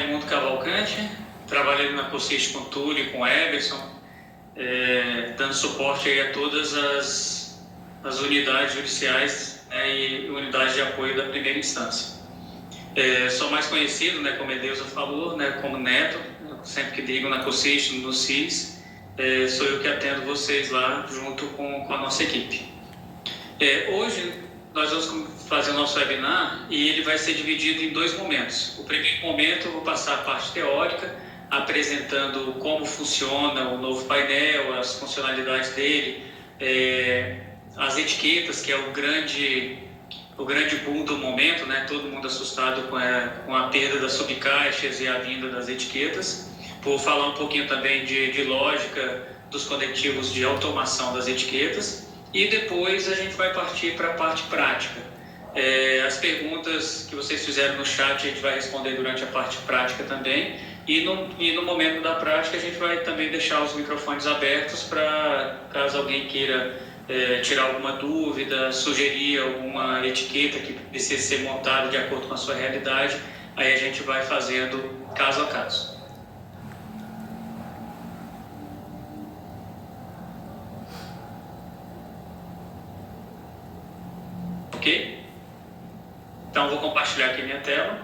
Raimundo Cavalcante, trabalhando na COSIST com o Túlio, com o Everson, dando suporte aí a todas as unidades judiciais, né, e unidades de apoio da primeira instância. Sou mais conhecido, né, como Edeusa falou, né, como Neto, sempre que digo na COSIST, no CIS, sou eu que atendo vocês lá junto com a nossa equipe. Hoje nós vamos fazer o nosso webinar e ele vai ser dividido em dois momentos. O primeiro momento eu vou passar a parte teórica, apresentando como funciona o novo painel, as funcionalidades dele, as etiquetas, que é o grande boom do momento, né? Todo mundo assustado com a perda das subcaixas e a vinda das etiquetas. Vou falar um pouquinho também de lógica dos conectivos de automação das etiquetas. E depois a gente vai partir para a parte prática. As perguntas que vocês fizeram no chat a gente vai responder durante a parte prática também. E no momento da prática a gente vai também deixar os microfones abertos para caso alguém queira tirar alguma dúvida, sugerir alguma etiqueta que precisa ser montada de acordo com a sua realidade. Aí a gente vai fazendo caso a caso. Ok? Então, vou compartilhar aqui minha tela.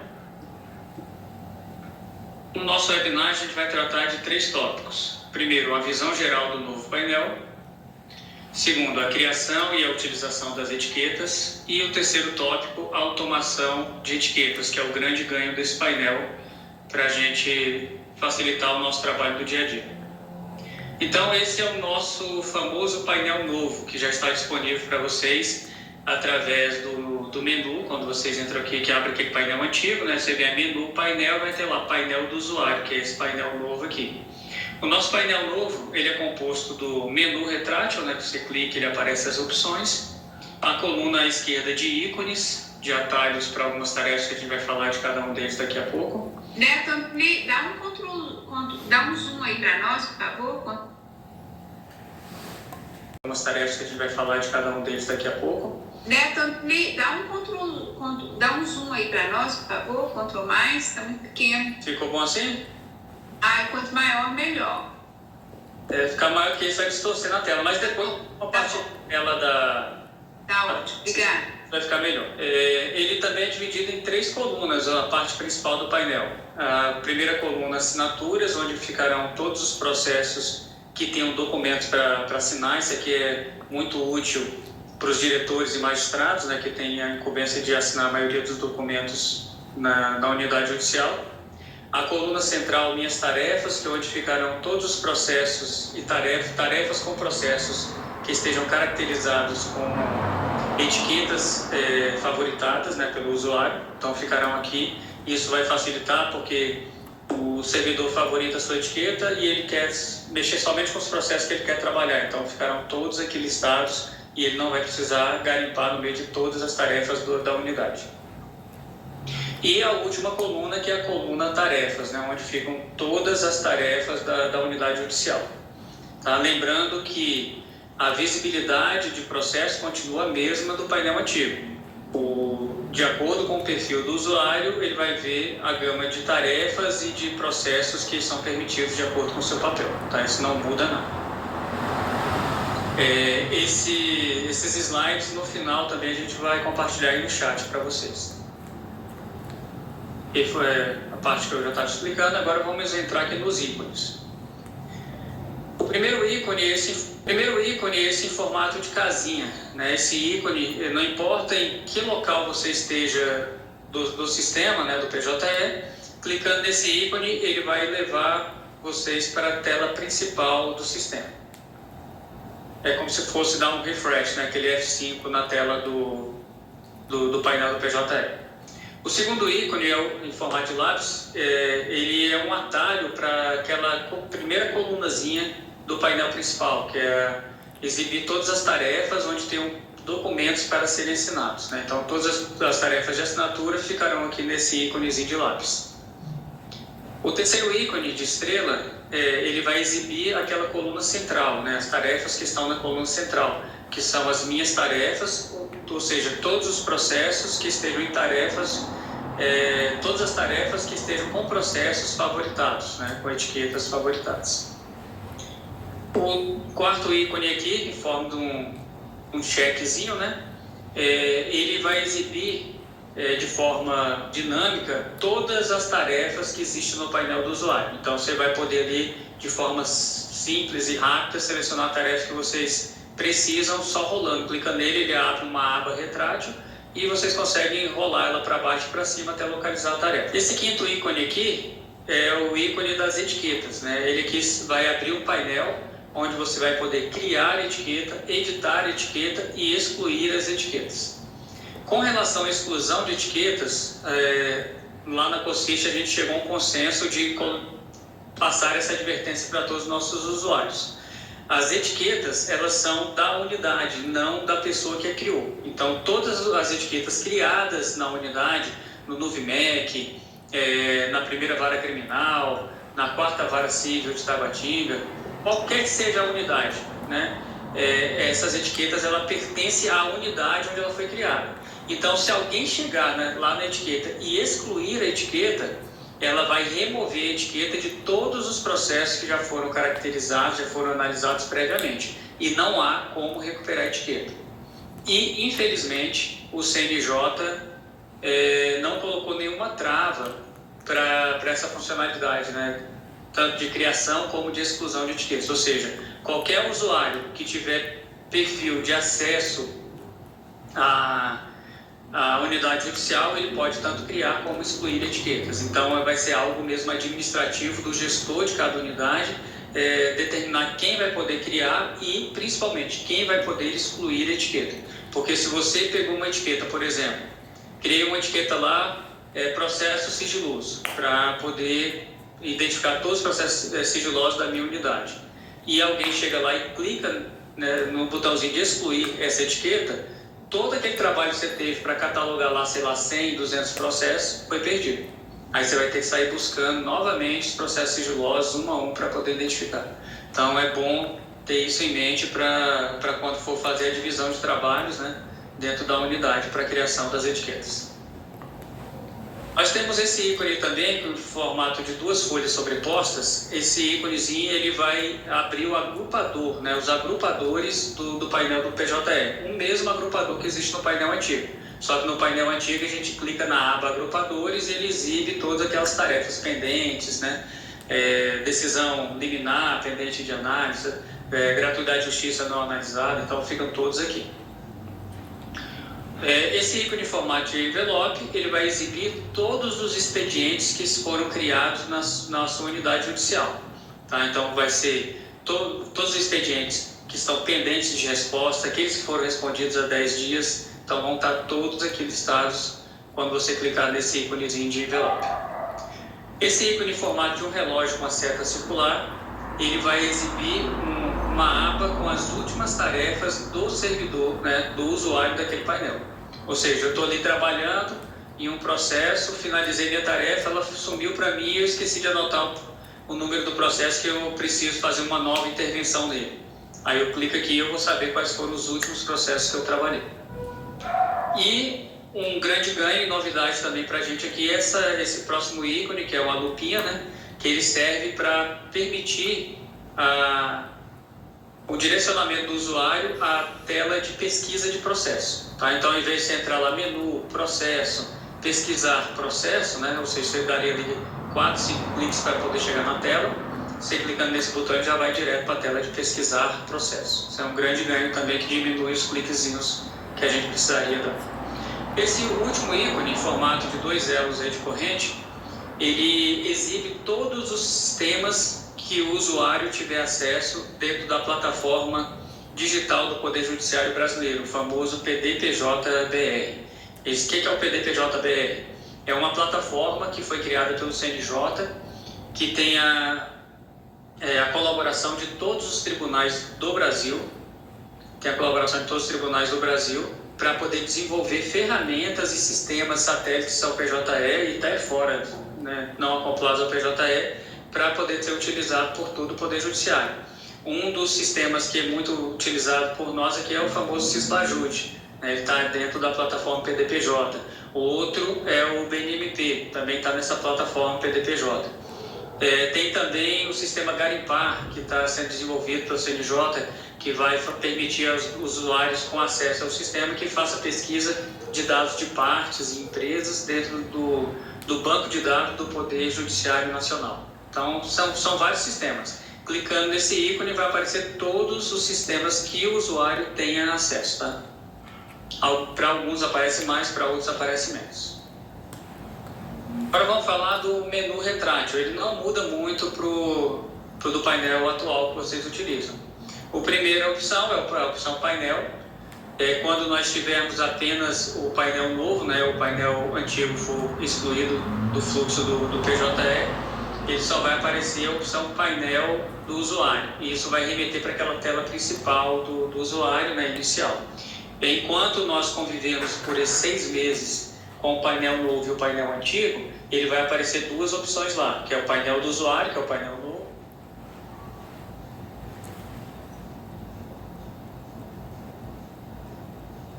No nosso webinar, a gente vai tratar de 3 tópicos. Primeiro, a visão geral do novo painel. Segundo, a criação e a utilização das etiquetas. E o terceiro tópico, a automação de etiquetas, que é o grande ganho desse painel para a gente facilitar o nosso trabalho do dia a dia. Então, esse é o nosso famoso painel novo, que já está disponível para vocês através do menu. Quando vocês entram aqui, que abre aquele painel antigo, né? Você vê menu, painel, vai ter lá painel do usuário, que é esse painel novo aqui. O nosso painel novo, ele é composto do menu retrátil, né? Que você clica, ele aparece as opções. A coluna à esquerda de ícones, de atalhos para algumas tarefas que a gente vai falar de cada um deles daqui a pouco. Neto, dá um zoom aí para nós, por favor. Algumas tarefas que a gente vai falar de cada um deles daqui a pouco. Neto, dá um zoom aí para nós, por favor. Ctrl+, está muito pequeno. Ficou bom assim? Quanto maior, melhor. Ficar maior que isso vai distorcer na tela, mas depois a parte dela Tá ótimo, obrigada. vai ficar melhor. Ele também é dividido em 3 colunas, a parte principal do painel. A primeira coluna, assinaturas, onde ficarão todos os processos que tenham documentos para assinar. Isso aqui é muito útil para os diretores e magistrados, né, que têm a incumbência de assinar a maioria dos documentos na unidade judicial. A coluna central, minhas tarefas, que é onde ficarão todos os processos e tarefas com processos que estejam caracterizados com etiquetas favoritadas, né, pelo usuário. Então ficarão aqui. Isso vai facilitar porque o servidor favorita a sua etiqueta e ele quer mexer somente com os processos que ele quer trabalhar. Então ficarão todos aqui listados e ele não vai precisar garimpar no meio de todas as tarefas da unidade. E a última coluna, que é a coluna tarefas, né, onde ficam todas as tarefas da unidade judicial. Tá? Lembrando que a visibilidade de processo continua a mesma do painel antigo. De acordo com o perfil do usuário, ele vai ver a gama de tarefas e de processos que são permitidos de acordo com o seu papel. Tá? Isso não muda nada. Esses slides, no final, também a gente vai compartilhar aí no chat para vocês. E foi a parte que eu já estava explicando. Agora vamos entrar aqui nos ícones. O primeiro ícone é esse em formato de casinha, né? Esse ícone, não importa em que local você esteja do sistema, né, do PJE, clicando nesse ícone, ele vai levar vocês para a tela principal do sistema. É como se fosse dar um refresh, né, aquele F5 na tela do painel do PJE. O segundo ícone, em formato de lápis, ele é um atalho para aquela primeira colunazinha do painel principal, que é exibir todas as tarefas onde tem documentos para serem assinados, né? Então, todas as tarefas de assinatura ficarão aqui nesse íconezinho de lápis. O terceiro ícone de estrela, ele vai exibir aquela coluna central, né? As tarefas que estão na coluna central, que são as minhas tarefas, ou seja, todos os processos que estejam em tarefas todas as tarefas que estejam com processos favoritados, né, com etiquetas favoritadas. O quarto ícone aqui, em forma de um checkzinho, né, ele vai exibir de forma dinâmica todas as tarefas que existem no painel do usuário. Então, você vai poder ali, de forma simples e rápida, selecionar a tarefa que vocês precisam, só rolando. Clica nele, ele abre uma aba retrátil e vocês conseguem rolar ela para baixo e para cima até localizar a tarefa. Esse quinto ícone aqui é o ícone das etiquetas, né? Ele aqui vai abrir um painel onde você vai poder criar etiqueta, editar etiqueta e excluir as etiquetas. Com relação à exclusão de etiquetas, lá na COSFISH a gente chegou a um consenso de passar essa advertência para todos os nossos usuários. As etiquetas, elas são da unidade, não da pessoa que a criou. Então, todas as etiquetas criadas na unidade, no NUVMEC, na primeira vara criminal, na quarta vara civil de Taguatinga, qualquer que seja a unidade, né? Essas etiquetas, ela pertence à unidade onde ela foi criada. Então, se alguém chegar lá na etiqueta e excluir a etiqueta, ela vai remover a etiqueta de todos os processos que já foram caracterizados, já foram analisados previamente. E não há como recuperar a etiqueta. E, infelizmente, o CNJ não colocou nenhuma trava para essa funcionalidade, né? Tanto de criação como de exclusão de etiquetas. Ou seja, qualquer usuário que tiver perfil de acesso à unidade judicial, ele pode tanto criar como excluir etiquetas. Então, vai ser algo mesmo administrativo do gestor de cada unidade, determinar quem vai poder criar e, principalmente, quem vai poder excluir a etiqueta. Porque se você pegou uma etiqueta, por exemplo, criei uma etiqueta lá, processo sigiloso, para poder identificar todos os processos sigilosos da minha unidade. E alguém chega lá e clica, né, no botãozinho de excluir essa etiqueta, todo aquele trabalho que você teve para catalogar lá, sei lá, 100, 200 processos, foi perdido. Aí você vai ter que sair buscando novamente os processos sigilosos, um a um, para poder identificar. Então, é bom ter isso em mente para quando for fazer a divisão de trabalhos, né, dentro da unidade para a criação das etiquetas. Nós temos esse ícone também, em formato de 2 folhas sobrepostas. Esse íconezinho, ele vai abrir o agrupador, né, os agrupadores do painel do PJE. O mesmo agrupador que existe no painel antigo. Só que no painel antigo a gente clica na aba agrupadores e ele exibe todas aquelas tarefas pendentes, né? Decisão liminar, pendente de análise, gratuidade de justiça não analisada, então ficam todos aqui. Esse ícone em formato de envelope, ele vai exibir todos os expedientes que foram criados na sua unidade judicial. Tá? Então, vai ser todos os expedientes que estão pendentes de resposta, aqueles que foram respondidos há 10 dias, então vão estar todos aqui listados quando você clicar nesse íconezinho de envelope. Esse ícone em formato de um relógio com a seta circular, ele vai exibir uma aba com as últimas tarefas do servidor, né, do usuário daquele painel. Ou seja, eu estou ali trabalhando em um processo, finalizei minha tarefa, ela sumiu para mim e eu esqueci de anotar o número do processo que eu preciso fazer uma nova intervenção nele. Aí eu clico aqui e eu vou saber quais foram os últimos processos que eu trabalhei. E um grande ganho e novidade também para a gente aqui é esse próximo ícone, que é uma lupinha, né? Que ele serve para permitir o direcionamento do usuário à tela de pesquisa de processo. Tá? Então, ao invés de você entrar lá, menu, processo, pesquisar processo, né? Ou seja, você daria ali 4, 5 cliques para poder chegar na tela, você clicando nesse botão ele já vai direto para a tela de pesquisar processo. Isso é um grande ganho também que diminui os cliquezinhos que a gente precisaria dar. Esse último ícone, em formato de 2 elos de corrente, ele exibe todos os sistemas que o usuário tiver acesso dentro da plataforma digital do Poder Judiciário Brasileiro, o famoso PDPJ-BR. O que é o PDPJ-BR? É uma plataforma que foi criada pelo CNJ, que tem a colaboração de todos os tribunais do Brasil, para poder desenvolver ferramentas e sistemas satélites ao PJE e até fora, né, não acoplados ao PJE, para poder ser utilizado por todo o Poder Judiciário. Um dos sistemas que é muito utilizado por nós aqui é o famoso CISLAJUDE, né? Ele está dentro da plataforma PDPJ. Outro é o BNMP, também está nessa plataforma PDPJ. Tem também o sistema Garimpar, que está sendo desenvolvido pelo CNJ, que vai permitir aos usuários com acesso ao sistema que faça pesquisa de dados de partes e empresas dentro do banco de dados do Poder Judiciário Nacional. Então, são vários sistemas. Clicando nesse ícone vai aparecer todos os sistemas que o usuário tenha acesso, tá? Para alguns aparece mais, para outros aparece menos. Agora vamos falar do menu retrátil. Ele não muda muito pro do painel atual que vocês utilizam. A primeira opção é a opção painel. Quando nós tivermos apenas o painel novo, né, o painel antigo for excluído do fluxo do PJE, ele só vai aparecer a opção painel do usuário. E isso vai remeter para aquela tela principal do usuário, né, inicial. Enquanto nós convivemos por esses 6 meses com o painel novo e o painel antigo, ele vai aparecer 2 opções lá, que é o painel do usuário, que é o painel novo.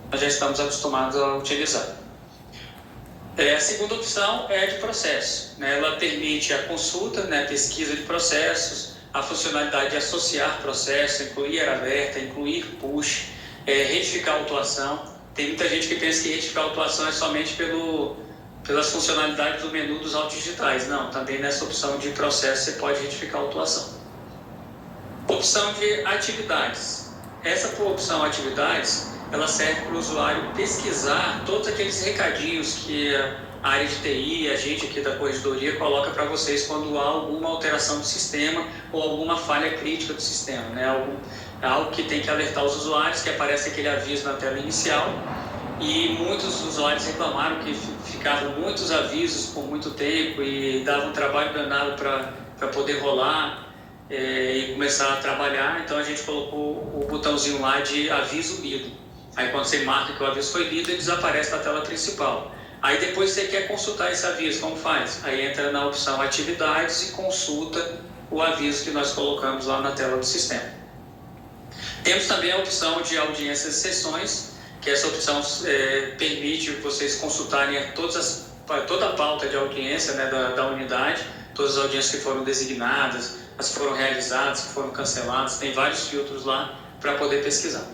Nós já estamos acostumados a utilizar. A segunda opção é a de processo, né? Ela permite a consulta, né, pesquisa de processos, a funcionalidade de associar processos, incluir era aberta, incluir push, retificar a autuação. Tem muita gente que pensa que retificar a autuação é somente pelas funcionalidades do menu dos autos digitais. Não, também nessa opção de processo você pode retificar a autuação. Opção de atividades. Essa opção atividades, ela serve para o usuário pesquisar todos aqueles recadinhos que a área de TI, a gente aqui da corregedoria, coloca para vocês quando há alguma alteração do sistema ou alguma falha crítica do sistema, né? Algo que tem que alertar os usuários, que aparece aquele aviso na tela inicial. E muitos usuários reclamaram que ficavam muitos avisos por muito tempo e dava um trabalho danado para poder rolar e começar a trabalhar. Então a gente colocou o botãozinho lá de aviso lido. Aí quando você marca que o aviso foi lido, ele desaparece da tela principal. Aí depois você quer consultar esse aviso, como faz? Aí entra na opção atividades e consulta o aviso que nós colocamos lá na tela do sistema. Temos também a opção de audiências e sessões, que essa opção permite vocês consultarem toda a pauta de audiência, né, da unidade, todas as audiências que foram designadas, as que foram realizadas, que foram canceladas, tem vários filtros lá para poder pesquisar.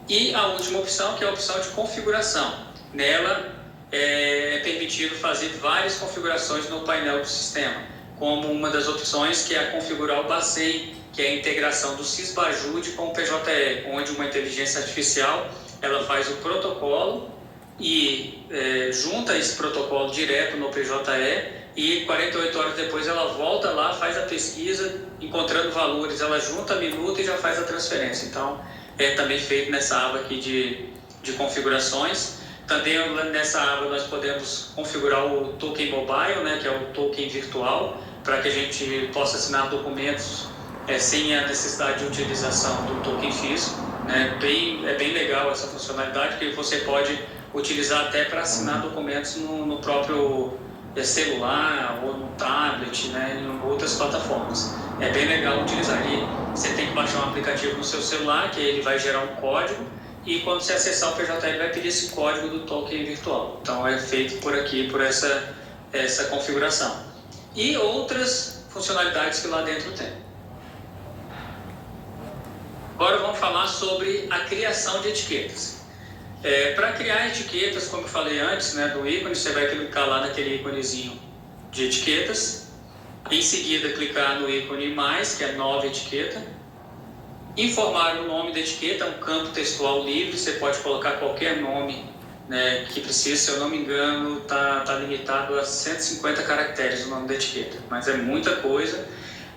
E a última opção, que é a opção de configuração. Nela é permitido fazer várias configurações no painel do sistema, como uma das opções que é configurar o Bacen, que é a integração do Sysbajude com o PJE, onde uma inteligência artificial ela faz o protocolo e junta esse protocolo direto no PJE e 48 horas depois ela volta lá, faz a pesquisa, encontrando valores, ela junta a minuta e já faz a transferência. Então, é também feito nessa aba aqui de configurações. Também nessa aba nós podemos configurar o token mobile, né, que é o token virtual, para que a gente possa assinar documentos sem a necessidade de utilização do token físico. Né? É bem legal essa funcionalidade, que você pode utilizar até para assinar documentos no próprio celular ou no tablet, né, em outras plataformas. É bem legal utilizar. E você tem que baixar um aplicativo no seu celular, que ele vai gerar um código, e quando você acessar o PJE, ele vai pedir esse código do token virtual. Então é feito por aqui, por essa configuração. E outras funcionalidades que lá dentro tem. Agora vamos falar sobre a criação de etiquetas. Para criar etiquetas, como eu falei antes, né, do ícone, você vai clicar lá naquele íconezinho de etiquetas. Em seguida, clicar no ícone mais, que é nova etiqueta. Informar o nome da etiqueta, um campo textual livre, você pode colocar qualquer nome, né, que precisa. Se eu não me engano, tá limitado a 150 caracteres o nome da etiqueta, mas é muita coisa.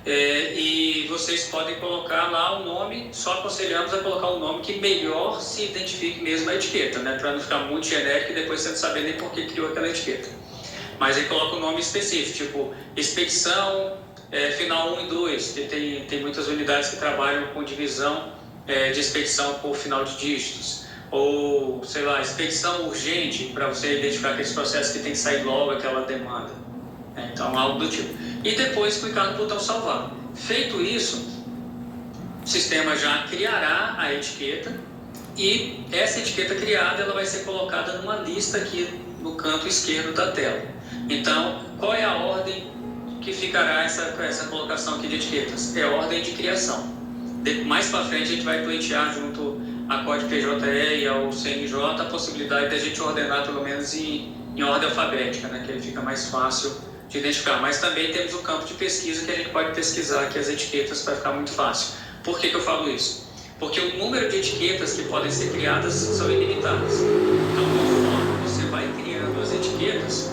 E vocês podem colocar lá o nome, só aconselhamos a colocar o nome que melhor se identifique mesmo a etiqueta, né, para não ficar muito genérico e depois você não saber nem por que criou aquela etiqueta. Mas aí coloca um nome específico, tipo expedição final 1 e 2, que tem muitas unidades que trabalham com divisão de expedição por final de dígitos. Ou, sei lá, expedição urgente, para você identificar aqueles processos que tem que sair logo aquela demanda. Então, algo do tipo. E depois clicar no botão salvar. Feito isso, o sistema já criará a etiqueta e essa etiqueta criada ela vai ser colocada numa lista aqui no canto esquerdo da tela. Então, qual é a ordem que ficará essa colocação aqui de etiquetas? É a ordem de criação. Mais para frente a gente vai pleitear junto à Código PJE e ao CNJ a possibilidade de a gente ordenar pelo menos em ordem alfabética, né, que aí fica mais fácil de identificar. Mas também temos um campo de pesquisa que a gente pode pesquisar aqui as etiquetas para ficar muito fácil. Por que eu falo isso? Porque o número de etiquetas que podem ser criadas são ilimitadas. Então, conforme você vai criando as etiquetas,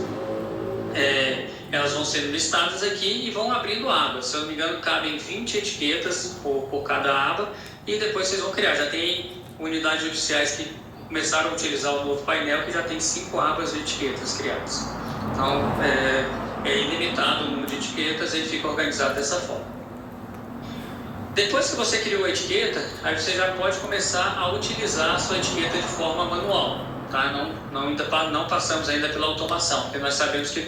elas vão sendo listadas aqui e vão abrindo abas. Se eu não me engano, cabem 20 etiquetas por cada aba e depois vocês vão criar. Já tem unidades judiciais que começaram a utilizar o novo painel que já tem 5 abas de etiquetas criadas. Então, é ilimitado o número de etiquetas e fica organizado dessa forma. Depois que você criou a etiqueta, aí você já pode começar a utilizar a sua etiqueta de forma manual. Tá? Não passamos ainda pela automação, porque nós sabemos que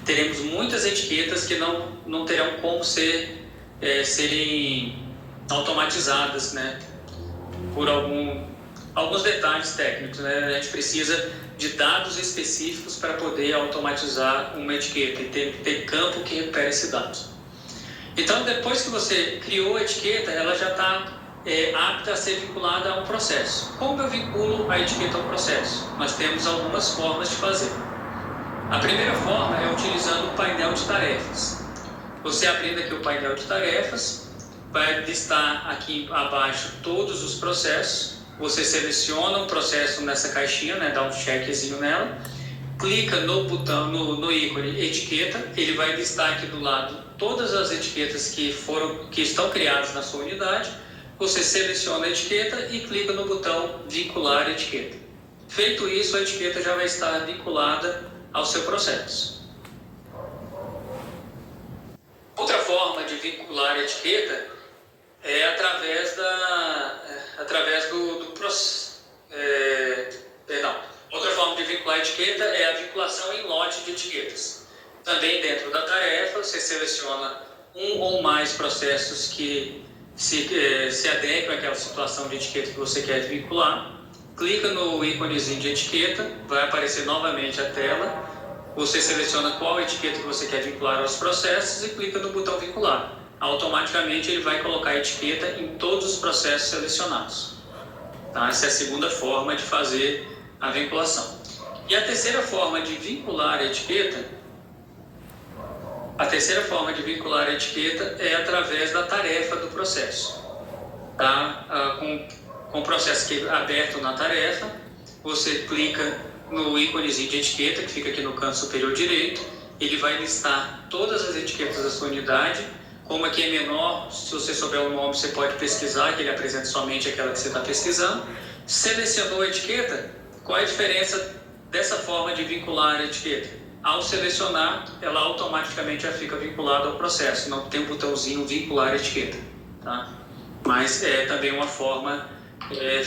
teremos muitas etiquetas que não terão como serem automatizadas, né? Por alguns detalhes técnicos. Né? A gente precisa de dados específicos para poder automatizar uma etiqueta e ter campo que recupere esses dados. Então, depois que você criou a etiqueta, ela já está apta a ser vinculada a um processo. Como eu vinculo a etiqueta ao processo? Nós temos algumas formas de fazer. A primeira forma é utilizando o painel de tarefas. Você abrindo aqui o painel de tarefas, vai listar aqui abaixo todos os processos. Você seleciona um processo nessa caixinha, né, dá um checkzinho nela, clica no botão, no ícone etiqueta, ele vai listar aqui do lado todas as etiquetas que estão criadas na sua unidade. Você seleciona a etiqueta e clica no botão vincular etiqueta. Feito isso, a etiqueta já vai estar vinculada ao seu processo. Outra forma de vincular a etiqueta é através do processo. Outra forma de vincular a etiqueta é a vinculação em lote de etiquetas. Também dentro da tarefa, você seleciona um ou mais processos que se adequam àquela situação de etiqueta que você quer vincular. Clica no íconezinho de etiqueta, vai aparecer novamente a tela. Você seleciona qual etiqueta que você quer vincular aos processos e clica no botão vincular. Automaticamente ele vai colocar a etiqueta em todos os processos selecionados. Tá? Essa é a segunda forma de fazer a vinculação. E a terceira forma de vincular a etiqueta é através da tarefa do processo. Tá? Com o processo aberto na tarefa, você clica no íconezinho de etiqueta, que fica aqui no canto superior direito. Ele vai listar todas as etiquetas da sua unidade. Como aqui é menor, se você souber o nome, você pode pesquisar, que ele apresenta somente aquela que você está pesquisando. Selecionou a etiqueta, qual é a diferença dessa forma de vincular a etiqueta? Ao selecionar, ela automaticamente já fica vinculada ao processo, não tem um botãozinho vincular a etiqueta. Tá? Mas é também uma forma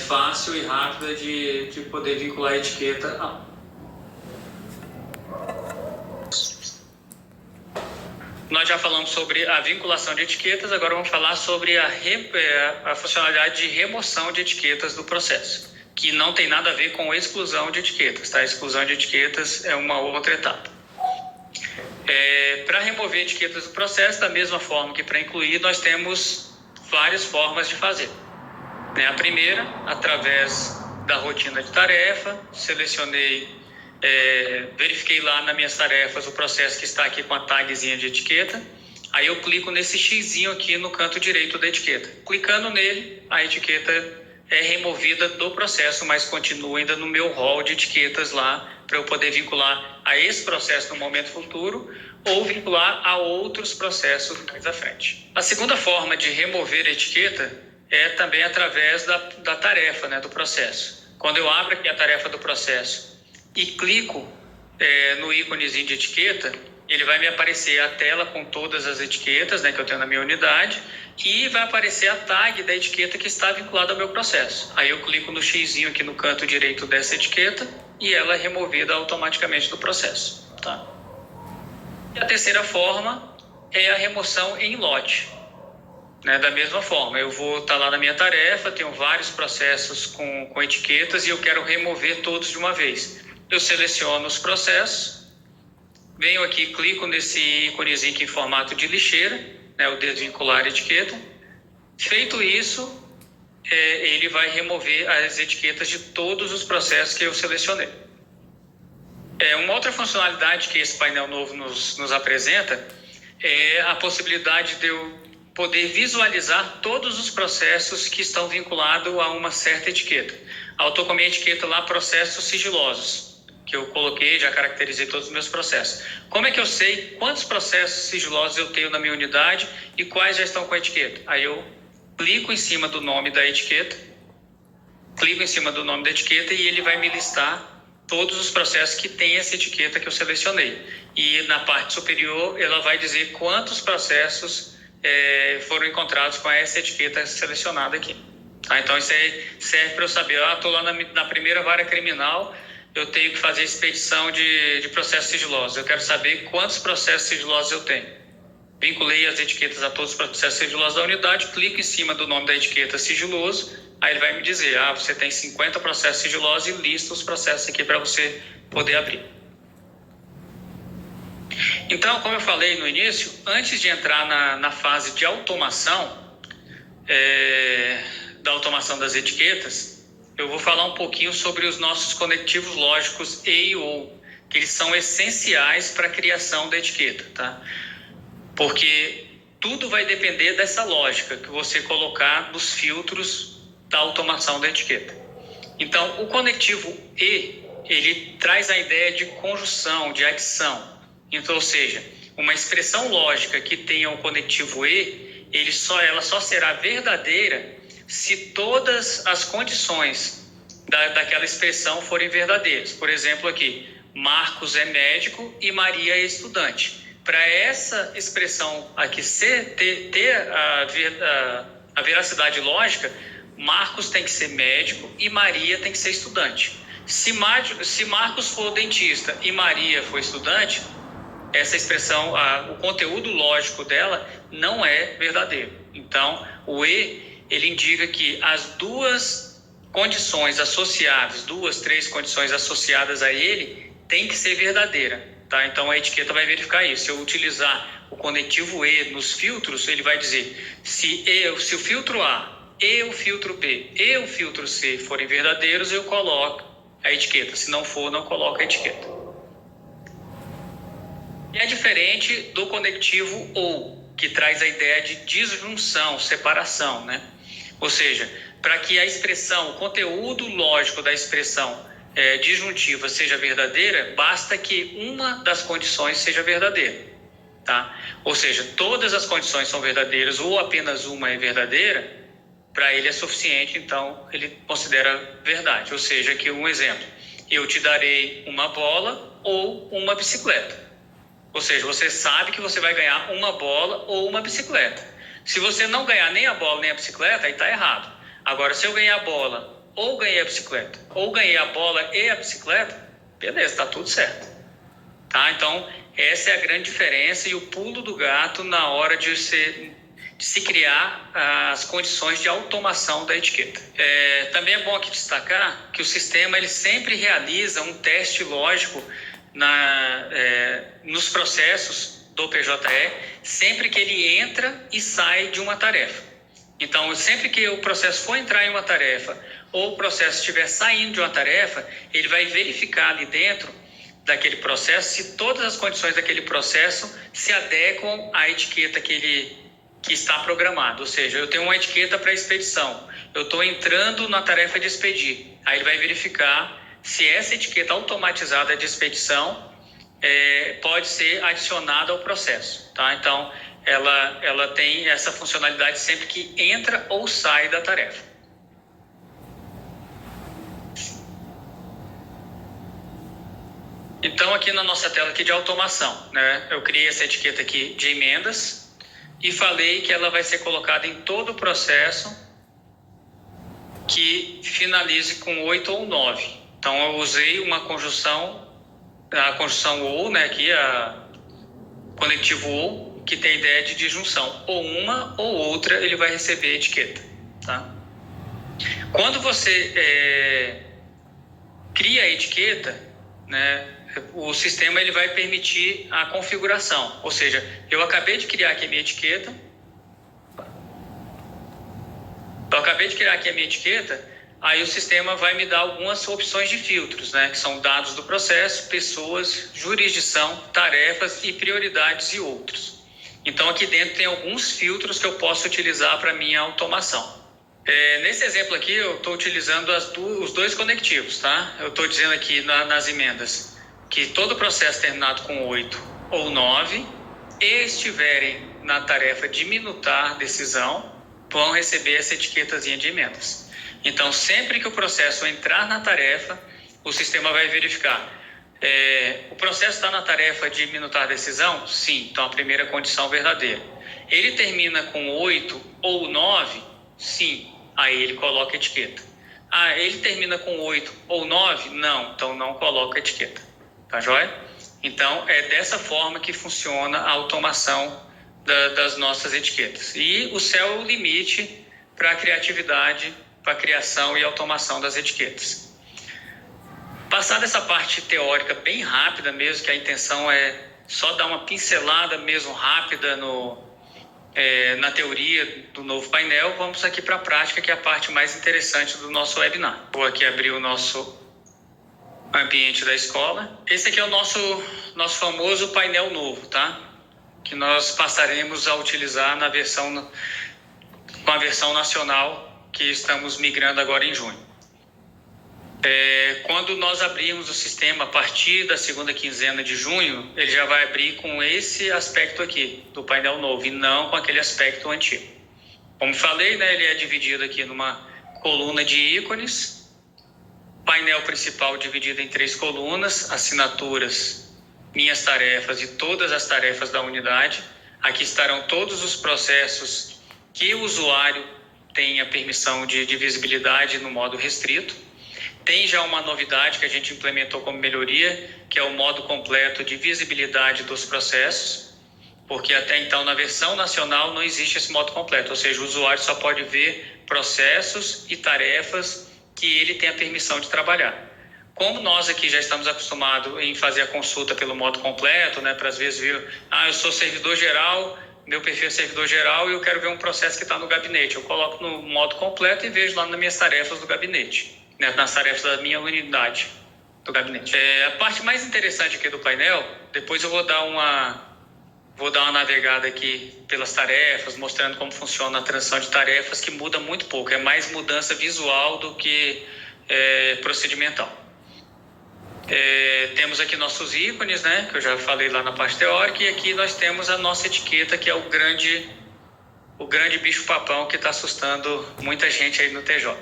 fácil e rápida de poder vincular a etiqueta. Nós já falamos sobre a vinculação de etiquetas, agora vamos falar sobre a funcionalidade de remoção de etiquetas do processo, que não tem nada a ver com exclusão de etiquetas, tá? A exclusão de etiquetas é uma outra etapa. Para remover etiquetas do processo, da mesma forma que para incluir, nós temos várias formas de fazer. A primeira, através da rotina de tarefa, verifiquei lá nas minhas tarefas o processo que está aqui com a tagzinha de etiqueta, aí eu clico nesse xizinho aqui no canto direito da etiqueta. Clicando nele, a etiqueta é removida do processo, mas continua ainda no meu hall de etiquetas lá, para eu poder vincular a esse processo no momento futuro ou vincular a outros processos mais à frente. A segunda forma de remover a etiqueta é também através da tarefa, né, do processo. Quando eu abro aqui a tarefa do processo e clico no íconezinho de etiqueta, ele vai me aparecer a tela com todas as etiquetas, né, que eu tenho na minha unidade, e vai aparecer a tag da etiqueta que está vinculada ao meu processo. Aí eu clico no xizinho aqui no canto direito dessa etiqueta e ela é removida automaticamente do processo. Tá? E a terceira forma é a remoção em lote. Né? Da mesma forma, eu vou estar lá na minha tarefa, tenho vários processos com etiquetas e eu quero remover todos de uma vez. eu seleciono os processos, venho aqui, clico nesse íconezinho aqui em formato de lixeira, né, o desvincular etiqueta. Feito isso, ele vai remover as etiquetas de todos os processos que eu selecionei. Uma outra funcionalidade que esse painel novo nos apresenta é a possibilidade de eu poder visualizar todos os processos que estão vinculados a uma certa etiqueta. Eu estou com a minha etiqueta lá, processos sigilosos, que eu coloquei, já caracterizei todos os meus processos. Como é que eu sei quantos processos sigilosos eu tenho na minha unidade e quais já estão com a etiqueta? Aí eu clico em cima do nome da etiqueta, e ele vai me listar todos os processos que tem essa etiqueta que eu selecionei. E na parte superior, ela vai dizer quantos processos foram encontrados com essa etiqueta selecionada aqui. Tá? Então, isso aí serve para eu saber, estou lá na primeira vara criminal, eu tenho que fazer expedição de processos sigilosos. Eu quero saber quantos processos sigilosos eu tenho. Vinculei as etiquetas a todos os processos sigilosos da unidade, clico em cima do nome da etiqueta sigiloso, aí ele vai me dizer, você tem 50 processos sigilosos e lista os processos aqui para você poder abrir. Então, como eu falei no início, antes de entrar na fase de automação, da automação das etiquetas, eu vou falar um pouquinho sobre os nossos conectivos lógicos E e OU, que eles são essenciais para a criação da etiqueta, tá? Porque tudo vai depender dessa lógica que você colocar nos filtros da automação da etiqueta. Então, o conectivo E, ele traz a ideia de conjunção, de adição. Então, ou seja, uma expressão lógica que tenha o conectivo E, ela só será verdadeira se todas as condições daquela expressão forem verdadeiras. Por exemplo, aqui, Marcos é médico e Maria é estudante. Para essa expressão aqui ter a veracidade lógica, Marcos tem que ser médico e Maria tem que ser estudante. Se Marcos for dentista e Maria for estudante, essa expressão, o conteúdo lógico dela não é verdadeiro. Então, o E, ele indica que as duas condições associadas, 2, 3 condições associadas a ele, tem que ser verdadeira. Tá? Então, a etiqueta vai verificar isso. Se eu utilizar o conectivo E nos filtros, ele vai dizer se o filtro A e o filtro B e o filtro C forem verdadeiros, eu coloco a etiqueta. Se não for, não coloco a etiqueta. E é diferente do conectivo OU, que traz a ideia de disjunção, separação, né? Ou seja, para que a expressão, o conteúdo lógico da expressão disjuntiva seja verdadeira, basta que uma das condições seja verdadeira, tá? Ou seja, todas as condições são verdadeiras ou apenas uma é verdadeira, para ele é suficiente, então ele considera verdade. Ou seja, aqui um exemplo, eu te darei uma bola ou uma bicicleta. Ou seja, você sabe que você vai ganhar uma bola ou uma bicicleta. Se você não ganhar nem a bola nem a bicicleta, aí está errado. Agora, se eu ganhar a bola ou ganhei a bicicleta, ou ganhei a bola e a bicicleta, beleza, está tudo certo. Tá? Então, essa é a grande diferença e o pulo do gato na hora de se criar as condições de automação da etiqueta. Também é bom aqui destacar que o sistema ele sempre realiza um teste lógico nos processos do PJE, sempre que ele entra e sai de uma tarefa. Então, sempre que o processo for entrar em uma tarefa ou o processo estiver saindo de uma tarefa, ele vai verificar ali dentro daquele processo se todas as condições daquele processo se adequam à etiqueta que está programada. Ou seja, eu tenho uma etiqueta para expedição, eu estou entrando na tarefa de expedir. Aí ele vai verificar se essa etiqueta automatizada de expedição pode ser adicionada ao processo. Tá? Então, ela tem essa funcionalidade sempre que entra ou sai da tarefa. Então, aqui na nossa tela aqui de automação, né, eu criei essa etiqueta aqui de emendas e falei que ela vai ser colocada em todo o processo que finalize com 8 ou 9. Então, eu usei uma conjunção, a conjunção OU, né, aqui a conectivo OU, que tem a ideia de disjunção. Ou uma ou outra ele vai receber a etiqueta. Tá? Quando você cria a etiqueta, né, o sistema ele vai permitir a configuração. Ou seja, eu acabei de criar aqui a minha etiqueta. Aí o sistema vai me dar algumas opções de filtros, né, que são dados do processo, pessoas, jurisdição, tarefas e prioridades e outros. Então aqui dentro tem alguns filtros que eu posso utilizar para minha automação. Nesse exemplo aqui eu estou utilizando os dois conectivos, tá? Eu estou dizendo aqui nas emendas que todo processo terminado com 8 ou 9 e estiverem na tarefa de minutar decisão vão receber essa etiquetazinha de emendas. Então, sempre que o processo entrar na tarefa, o sistema vai verificar. O processo está na tarefa de minutar decisão? Sim, então a primeira condição verdadeira. Ele termina com 8 ou 9? Sim, aí ele coloca a etiqueta. Ele termina com 8 ou 9? Não, então não coloca a etiqueta. Tá joia? Então, é dessa forma que funciona a automação das nossas etiquetas. E o céu é o limite para a criatividade, para a criação e automação das etiquetas. Passada essa parte teórica bem rápida mesmo, que a intenção é só dar uma pincelada mesmo rápida na teoria do novo painel, vamos aqui para a prática, que é a parte mais interessante do nosso webinar. Vou aqui abrir o nosso ambiente da escola. Esse aqui é o nosso famoso painel novo, tá? Que nós passaremos a utilizar com a versão nacional que estamos migrando agora em junho. Quando nós abrirmos o sistema a partir da segunda quinzena de junho, ele já vai abrir com esse aspecto aqui do painel novo e não com aquele aspecto antigo. Como falei, né, ele é dividido aqui numa coluna de ícones, painel principal dividido em 3 colunas, assinaturas, minhas tarefas e todas as tarefas da unidade. Aqui estarão todos os processos que o usuário tem a permissão de visibilidade no modo restrito. Tem já uma novidade que a gente implementou como melhoria, que é o modo completo de visibilidade dos processos, porque até então na versão nacional não existe esse modo completo, ou seja, o usuário só pode ver processos e tarefas que ele tem a permissão de trabalhar. Como nós aqui já estamos acostumados em fazer a consulta pelo modo completo, né, para às vezes ver, eu sou servidor geral, meu perfil é servidor geral e eu quero ver um processo que está no gabinete. Eu coloco no modo completo e vejo lá nas minhas tarefas do gabinete, né, nas tarefas da minha unidade do gabinete. A parte mais interessante aqui do painel, depois eu vou dar uma navegada aqui pelas tarefas, mostrando como funciona a transição de tarefas, que muda muito pouco. É mais mudança visual do que procedimental. Temos aqui nossos ícones, né, que eu já falei lá na parte teórica, e aqui nós temos a nossa etiqueta, que é o grande bicho-papão que está assustando muita gente aí no TJ.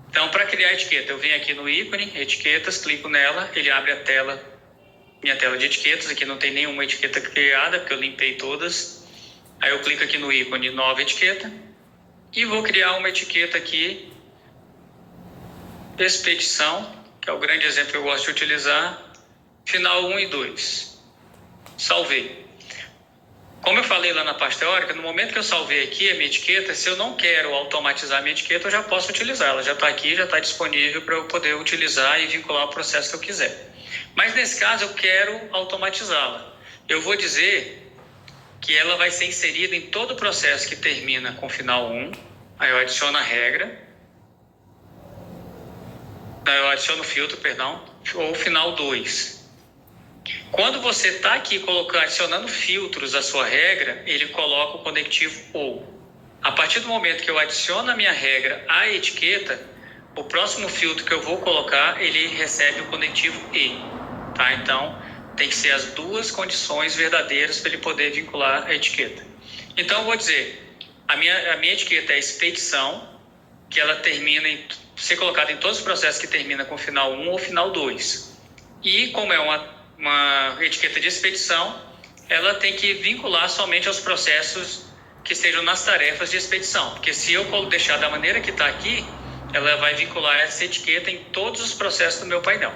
Então, para criar a etiqueta, eu venho aqui no ícone, etiquetas, clico nela, ele abre minha tela de etiquetas. Aqui não tem nenhuma etiqueta criada, porque eu limpei todas. Aí eu clico aqui no ícone, nova etiqueta, e vou criar uma etiqueta aqui, expedição, que é o grande exemplo que eu gosto de utilizar, final 1 e 2. Salvei. Como eu falei lá na parte teórica, no momento que eu salvei aqui a minha etiqueta, se eu não quero automatizar a minha etiqueta, eu já posso utilizar. Ela já está aqui, já está disponível para eu poder utilizar e vincular o processo que eu quiser. Mas nesse caso eu quero automatizá-la. Eu vou dizer que ela vai ser inserida em todo o processo que termina com final 1. Aí eu adiciono a regra. Eu adiciono o filtro, ou final 2. Quando você está aqui adicionando filtros à sua regra, ele coloca o conectivo OU. A partir do momento que eu adiciono a minha regra à etiqueta, o próximo filtro que eu vou colocar, ele recebe o conectivo E. Tá? Então, tem que ser as duas condições verdadeiras para ele poder vincular a etiqueta. Então, eu vou dizer, a minha etiqueta é expedição, que ela termina ser colocada em todos os processos que termina com final 1 ou final 2. E como é uma etiqueta de expedição, ela tem que vincular somente aos processos que estejam nas tarefas de expedição. Porque se eu deixar da maneira que está aqui, ela vai vincular essa etiqueta em todos os processos do meu painel.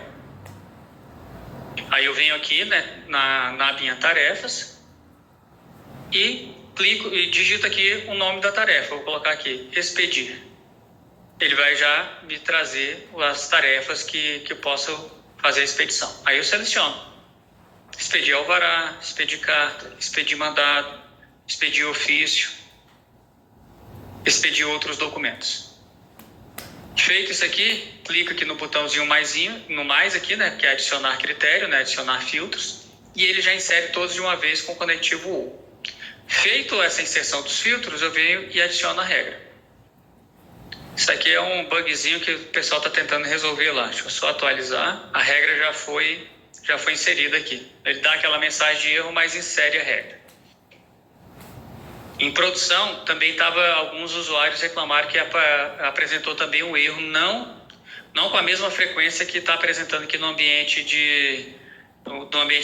Aí eu venho aqui, né, na abinha tarefas e clico e digito aqui o nome da tarefa. Vou colocar aqui, expedir. Ele vai já me trazer as tarefas que eu posso fazer a expedição. Aí eu seleciono. Expedir alvará, expedir carta, expedir mandado, expedir ofício, expedir outros documentos. Feito isso aqui, clica aqui no botãozinho no mais aqui, né, que é adicionar critério, né, adicionar filtros, e ele já insere todos de uma vez com o conectivo OU. Feito essa inserção dos filtros, eu venho e adiciono a regra. Isso aqui é um bugzinho que o pessoal está tentando resolver lá. Deixa eu só atualizar. A regra já foi inserida aqui. Ele dá aquela mensagem de erro, mas insere a regra. Em produção, também alguns usuários reclamaram que apresentou também um erro, não com a mesma frequência que está apresentando aqui no ambiente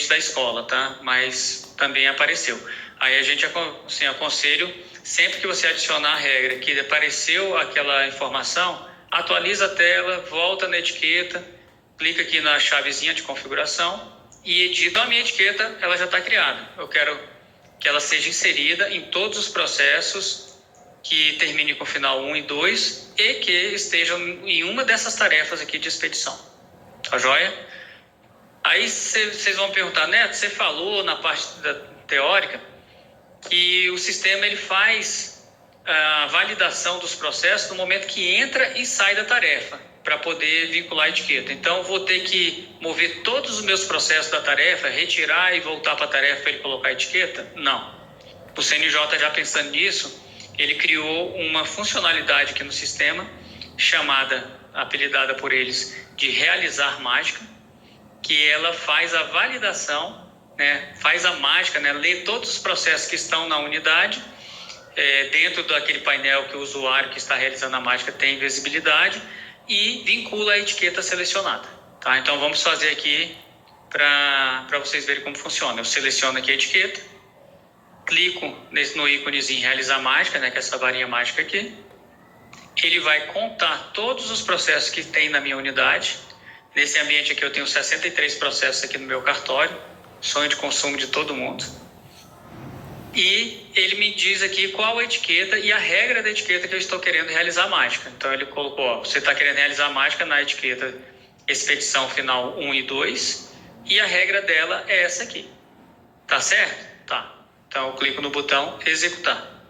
da escola, tá? Mas também apareceu. Aí a gente assim, aconselho, sempre que você adicionar a regra que apareceu aquela informação, atualiza a tela, volta na etiqueta, clica aqui na chavezinha de configuração e edita. A minha etiqueta, ela já está criada. Eu quero que ela seja inserida em todos os processos que termine com final 1 e 2 e que estejam em uma dessas tarefas aqui de expedição. Tá joia? Aí vocês vão perguntar, Neto, você falou na parte teórica que o sistema ele faz a validação dos processos no momento que entra e sai da tarefa, para poder vincular a etiqueta. Então, vou ter que mover todos os meus processos da tarefa, retirar e voltar para a tarefa para ele colocar a etiqueta? Não. O CNJ, já pensando nisso, ele criou uma funcionalidade aqui no sistema, apelidada por eles de realizar mágica, que ela faz a validação, né, faz a mágica, né, lê todos os processos que estão na unidade, dentro daquele painel que o usuário que está realizando a mágica tem visibilidade, e vincula a etiqueta selecionada. Tá? Então, vamos fazer aqui para vocês verem como funciona. Eu seleciono aqui a etiqueta, clico no íconezinho realizar mágica, né, que é essa varinha mágica aqui. Ele vai contar todos os processos que tem na minha unidade. Nesse ambiente aqui eu tenho 63 processos aqui no meu cartório, sonho de consumo de todo mundo. E ele me diz aqui qual a etiqueta e a regra da etiqueta que eu estou querendo realizar a mágica. Então ele colocou, você está querendo realizar a mágica na etiqueta expedição final 1 e 2 e a regra dela é essa aqui. Tá certo? Tá. Então eu clico no botão executar.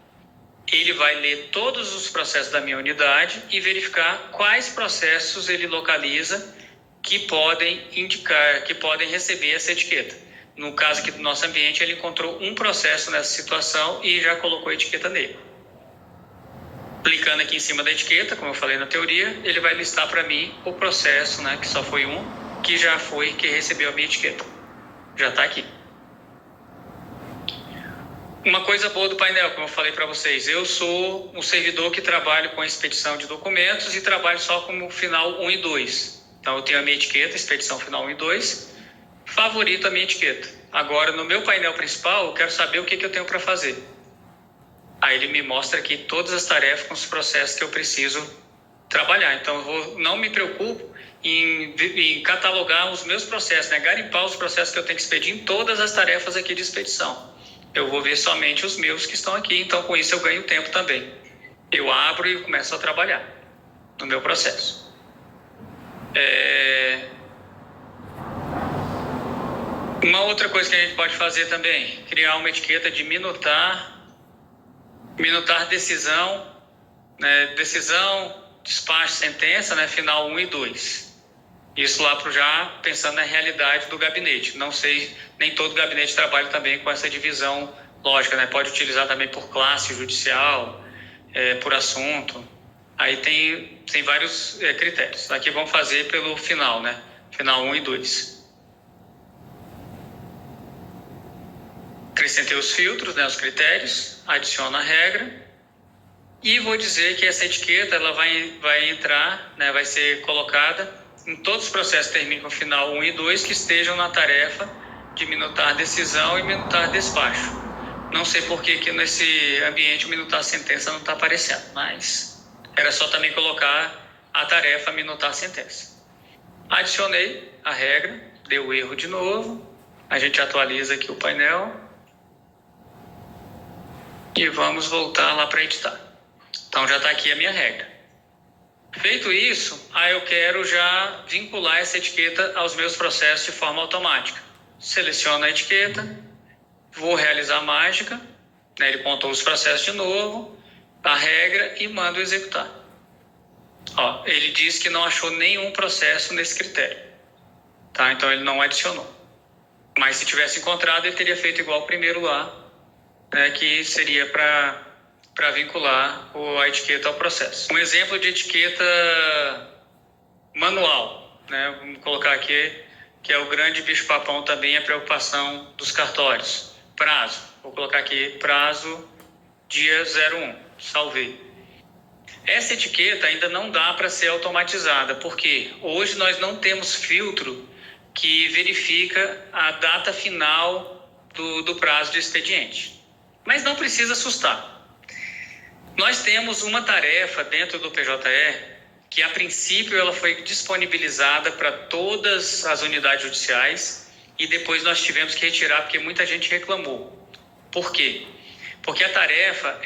Ele vai ler todos os processos da minha unidade e verificar quais processos ele localiza que podem receber essa etiqueta. No caso aqui do nosso ambiente, ele encontrou um processo nessa situação e já colocou a etiqueta nele. Clicando aqui em cima da etiqueta, como eu falei na teoria, ele vai listar para mim o processo, né, que só foi um, que recebeu a minha etiqueta. Já está aqui. Uma coisa boa do painel, como eu falei para vocês, eu sou um servidor que trabalho com expedição de documentos e trabalho só como final 1 e 2. Então eu tenho a minha etiqueta, expedição final 1 e 2, favorito a minha etiqueta. Agora, no meu painel principal, eu quero saber o que eu tenho para fazer. Aí ele me mostra aqui todas as tarefas com os processos que eu preciso trabalhar. Então, não me preocupo em catalogar os meus processos, né? Garimpar os processos que eu tenho que expedir em todas as tarefas aqui de expedição. Eu vou ver somente os meus que estão aqui, então com isso eu ganho tempo também. Eu abro e começo a trabalhar no meu processo. Uma outra coisa que a gente pode fazer também, criar uma etiqueta de minutar decisão, né, decisão, despacho, sentença, né, final 1 e 2. Isso lá já pensando na realidade do gabinete. Não sei, nem todo gabinete trabalha também com essa divisão lógica, né? Pode utilizar também por classe judicial, por assunto. Aí tem vários critérios. Aqui vamos fazer pelo final, né? Final 1 e 2. Acrescentei os filtros, né, os critérios, adiciono a regra e vou dizer que essa etiqueta ela vai entrar, né, vai ser colocada em todos os processos que terminam com final 1 e 2 que estejam na tarefa de minutar decisão e minutar despacho. Não sei por que nesse ambiente o minutar sentença não está aparecendo, mas era só também colocar a tarefa minutar sentença. Adicionei a regra, deu erro de novo, a gente atualiza aqui o painel. E vamos voltar lá para editar. Então já está aqui a minha regra. Feito isso, aí eu quero já vincular essa etiqueta aos meus processos de forma automática. Seleciono a etiqueta, vou realizar a mágica, né? Ele contou os processos de novo, a regra e mando executar. Ó, ele diz que não achou nenhum processo nesse critério, tá? Então ele não adicionou. Mas se tivesse encontrado, ele teria feito igual o primeiro lá, né? Que seria para vincular a etiqueta ao processo. Um exemplo de etiqueta manual, né? Vamos colocar aqui, que é o grande bicho-papão também, a preocupação dos cartórios. Prazo, vou colocar aqui prazo dia 01, salvei. Essa etiqueta ainda não dá para ser automatizada, porque hoje nós não temos filtro que verifica a data final do prazo de expediente. Mas não precisa assustar. Nós temos uma tarefa dentro do PJE que, a princípio, ela foi disponibilizada para todas as unidades judiciais e depois nós tivemos que retirar porque muita gente reclamou. Por quê? Porque a tarefa,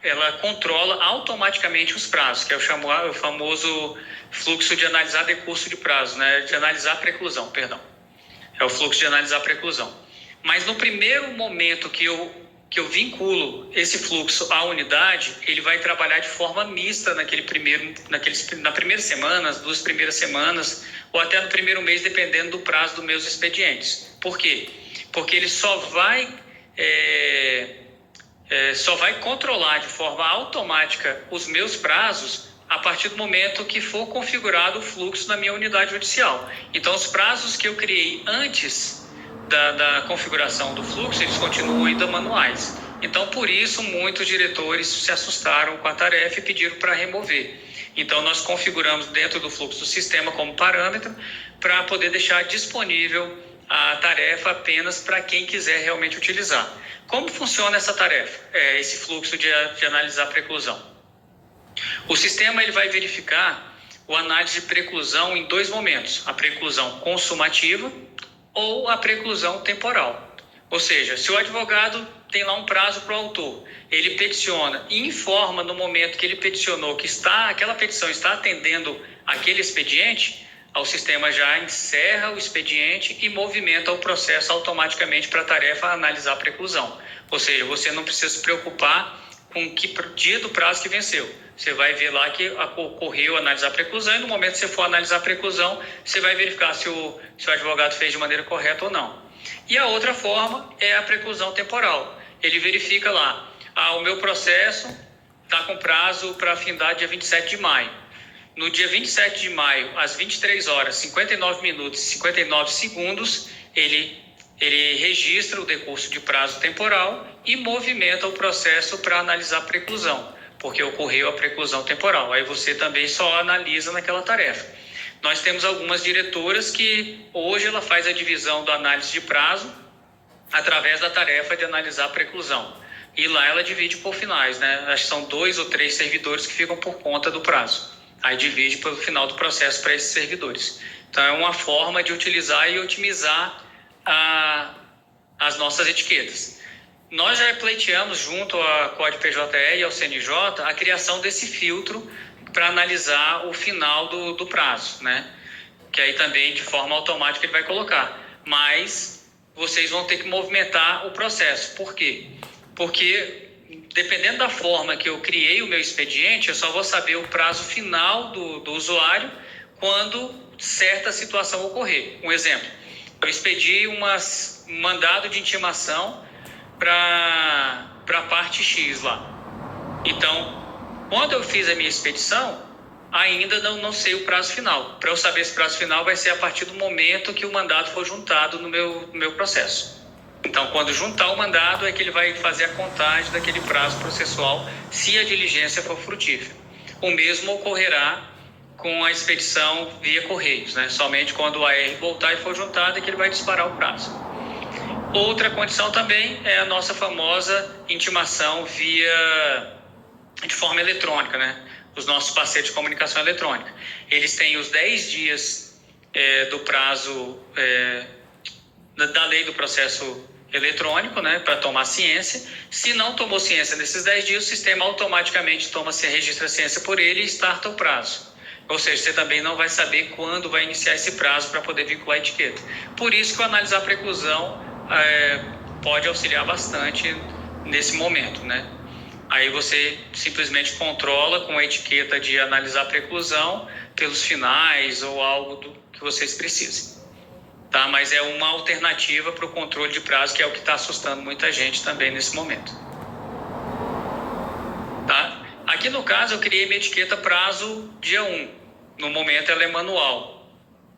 ela controla automaticamente os prazos, que é o famoso fluxo de analisar decurso de prazo, né? De analisar preclusão, perdão. É o fluxo de analisar preclusão. Mas no primeiro momento que eu vinculo esse fluxo à unidade, ele vai trabalhar de forma mista na primeira semana, as 2 primeiras semanas, ou até no primeiro mês, dependendo do prazo dos meus expedientes. Por quê? Porque ele só vai controlar de forma automática os meus prazos a partir do momento que for configurado o fluxo na minha unidade judicial. Então, os prazos que eu criei antes da configuração do fluxo, eles continuam ainda manuais. Então, por isso, muitos diretores se assustaram com a tarefa e pediram para remover. Então, nós configuramos dentro do fluxo do sistema como parâmetro para poder deixar disponível a tarefa apenas para quem quiser realmente utilizar. Como funciona essa tarefa, esse fluxo de analisar preclusão? O sistema ele vai verificar o análise de preclusão em 2 momentos, a preclusão consumativa ou a preclusão temporal. Ou seja, se o advogado tem lá um prazo para o autor, ele peticiona e informa no momento que ele peticionou que aquela petição está atendendo aquele expediente, o sistema já encerra o expediente e movimenta o processo automaticamente para a tarefa analisar a preclusão. Ou seja, você não precisa se preocupar com que dia do prazo que venceu. Você vai ver lá que ocorreu analisar a preclusão e no momento que você for analisar a preclusão, você vai verificar se o advogado fez de maneira correta ou não. E a outra forma é a preclusão temporal. Ele verifica lá, o meu processo está com prazo para findar dia 27 de maio. No dia 27 de maio, às 23 horas, 59 minutos e 59 segundos, ele registra o decurso de prazo temporal e movimenta o processo para analisar a preclusão, porque ocorreu a preclusão temporal. Aí você também só analisa naquela tarefa. Nós temos algumas diretoras que hoje ela faz a divisão da análise de prazo através da tarefa de analisar a preclusão. E lá ela divide por finais, né? Acho que são 2 ou 3 servidores que ficam por conta do prazo. Aí divide pelo final do processo para esses servidores. Então é uma forma de utilizar e otimizar as nossas etiquetas. Nós já pleiteamos junto à Código PJE e ao CNJ a criação desse filtro para analisar o final do prazo, né? Que aí também de forma automática ele vai colocar. Mas vocês vão ter que movimentar o processo. Por quê? Porque dependendo da forma que eu criei o meu expediente, eu só vou saber o prazo final do usuário quando certa situação ocorrer. Um exemplo, eu expedi um mandado de intimação para a parte X lá. Então, quando eu fiz a minha expedição, ainda não sei o prazo final. Para eu saber esse prazo final vai ser a partir do momento que o mandado for juntado no meu processo. Então, quando juntar o mandado, é que ele vai fazer a contagem daquele prazo processual, se a diligência for frutífera. O mesmo ocorrerá com a expedição via Correios, né? Somente quando o AR voltar e for juntado é que ele vai disparar o prazo. Outra condição também é a nossa famosa intimação de forma eletrônica, né? Os nossos parceiros de comunicação eletrônica. Eles têm os 10 dias do prazo da lei do processo eletrônico, né, para tomar ciência. Se não tomou ciência nesses 10 dias, o sistema automaticamente registra a ciência por ele e starta o prazo. Ou seja, você também não vai saber quando vai iniciar esse prazo para poder vincular a etiqueta. Por isso que o analisar preclusão pode auxiliar bastante nesse momento, né? Aí você simplesmente controla com a etiqueta de analisar preclusão pelos finais ou algo que vocês precisem. Tá? Mas é uma alternativa para o controle de prazo, que é o que está assustando muita gente também nesse momento. Tá? Aqui no caso eu criei minha etiqueta prazo dia 1. No momento ela é manual.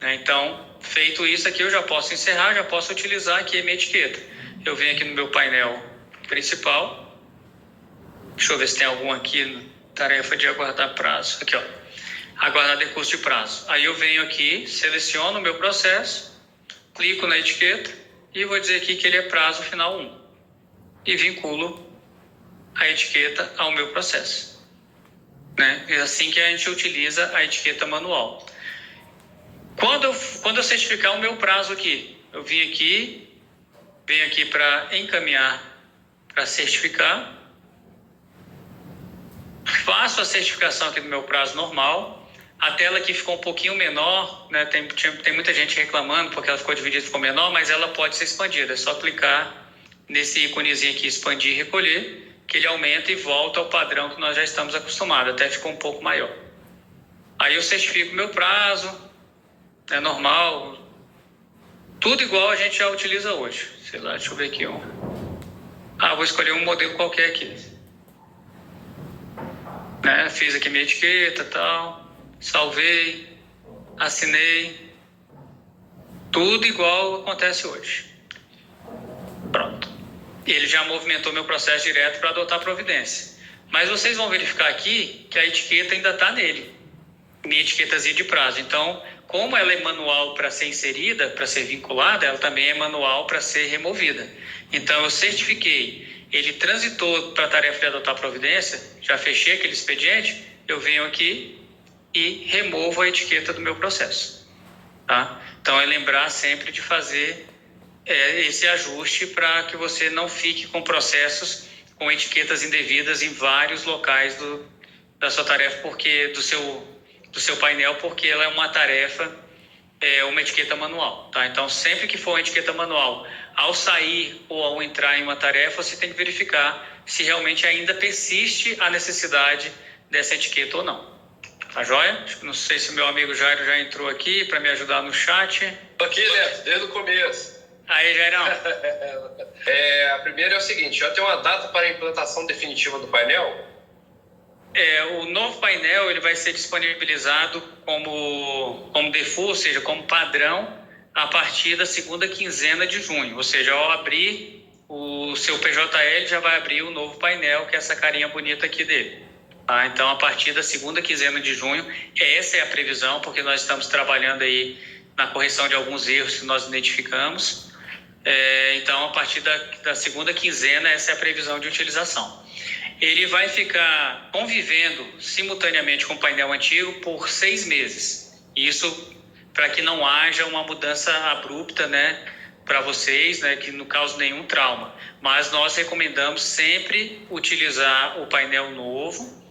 Né? Então, feito isso aqui, eu já posso encerrar, já posso utilizar aqui a minha etiqueta. Eu venho aqui no meu painel principal. Deixa eu ver se tem algum aqui, tarefa de aguardar prazo. Aqui, ó. Aguardar decurso de prazo. Aí eu venho aqui, seleciono o meu processo, clico na etiqueta e vou dizer aqui que ele é prazo final 1. E vinculo a etiqueta ao meu processo. Né? É assim que a gente utiliza a etiqueta manual. Quando eu certificar o meu prazo aqui, eu venho aqui para encaminhar, para certificar. Faço a certificação aqui do meu prazo normal. A tela aqui ficou um pouquinho menor, né? Tem muita gente reclamando porque ela ficou dividida e ficou menor, mas ela pode ser expandida. É só clicar nesse íconezinho aqui, expandir e recolher, que ele aumenta e volta ao padrão que nós já estamos acostumados. Até ficou um pouco maior. Aí eu certifico o meu prazo, é normal. Tudo igual a gente já utiliza hoje. Sei lá, deixa eu ver aqui. Vou escolher um modelo qualquer aqui. Né? Fiz aqui minha etiqueta e tal. Salvei, assinei, tudo igual acontece hoje. Pronto. Ele já movimentou meu processo direto para adotar providência. Mas vocês vão verificar aqui que a etiqueta ainda está nele. Minha etiquetazinha de prazo. Então, como ela é manual para ser inserida, para ser vinculada, ela também é manual para ser removida. Então, eu certifiquei. Ele transitou para a tarefa de adotar providência, já fechei aquele expediente, eu venho aqui e removo a etiqueta do meu processo. Tá? Então, é lembrar sempre de fazer esse ajuste para que você não fique com processos com etiquetas indevidas em vários locais da sua tarefa, porque do seu painel, porque ela é uma tarefa, uma etiqueta manual. Tá? Então, sempre que for uma etiqueta manual, ao sair ou ao entrar em uma tarefa, você tem que verificar se realmente ainda persiste a necessidade dessa etiqueta ou não. Tá joia? Não sei se o meu amigo Jairo já entrou aqui para me ajudar no chat. Tô aqui, Neto, desde o começo. Aí, Jairão. A primeira é o seguinte, já tem uma data para a implantação definitiva do painel? O novo painel ele vai ser disponibilizado como default, ou seja, como padrão, a partir da segunda quinzena de junho. Ou seja, ao abrir o seu PJL, já vai abrir o novo painel, que é essa carinha bonita aqui dele. Tá? Então, a partir da segunda quinzena de junho, essa é a previsão, porque nós estamos trabalhando aí na correção de alguns erros que nós identificamos. Então, a partir da segunda quinzena, essa é a previsão de utilização. Ele vai ficar convivendo simultaneamente com o painel antigo por 6 meses. Isso para que não haja uma mudança abrupta, né, para vocês, né, que não cause nenhum trauma. Mas nós recomendamos sempre utilizar o painel novo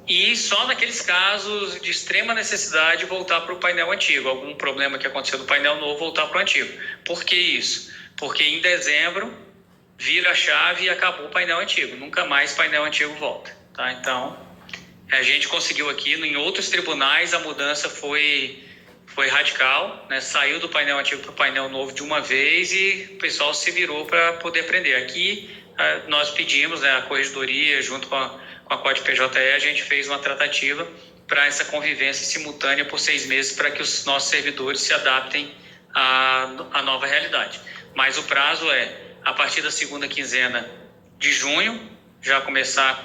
e só naqueles casos de extrema necessidade voltar para o painel antigo. Algum problema que aconteceu no painel novo, voltar para o antigo. Por que isso? Porque em dezembro vira a chave e acabou o painel antigo. Nunca mais painel antigo volta. Tá? Então, a gente conseguiu aqui, em outros tribunais, a mudança foi radical, né? Saiu do painel antigo para o painel novo de uma vez e o pessoal se virou para poder aprender. Aqui, nós pedimos, né, a corregedoria, junto com a COD PJE, a gente fez uma tratativa para essa convivência simultânea por 6 meses, para que os nossos servidores se adaptem à nova realidade. Mas o prazo é, a partir da segunda quinzena de junho, já começar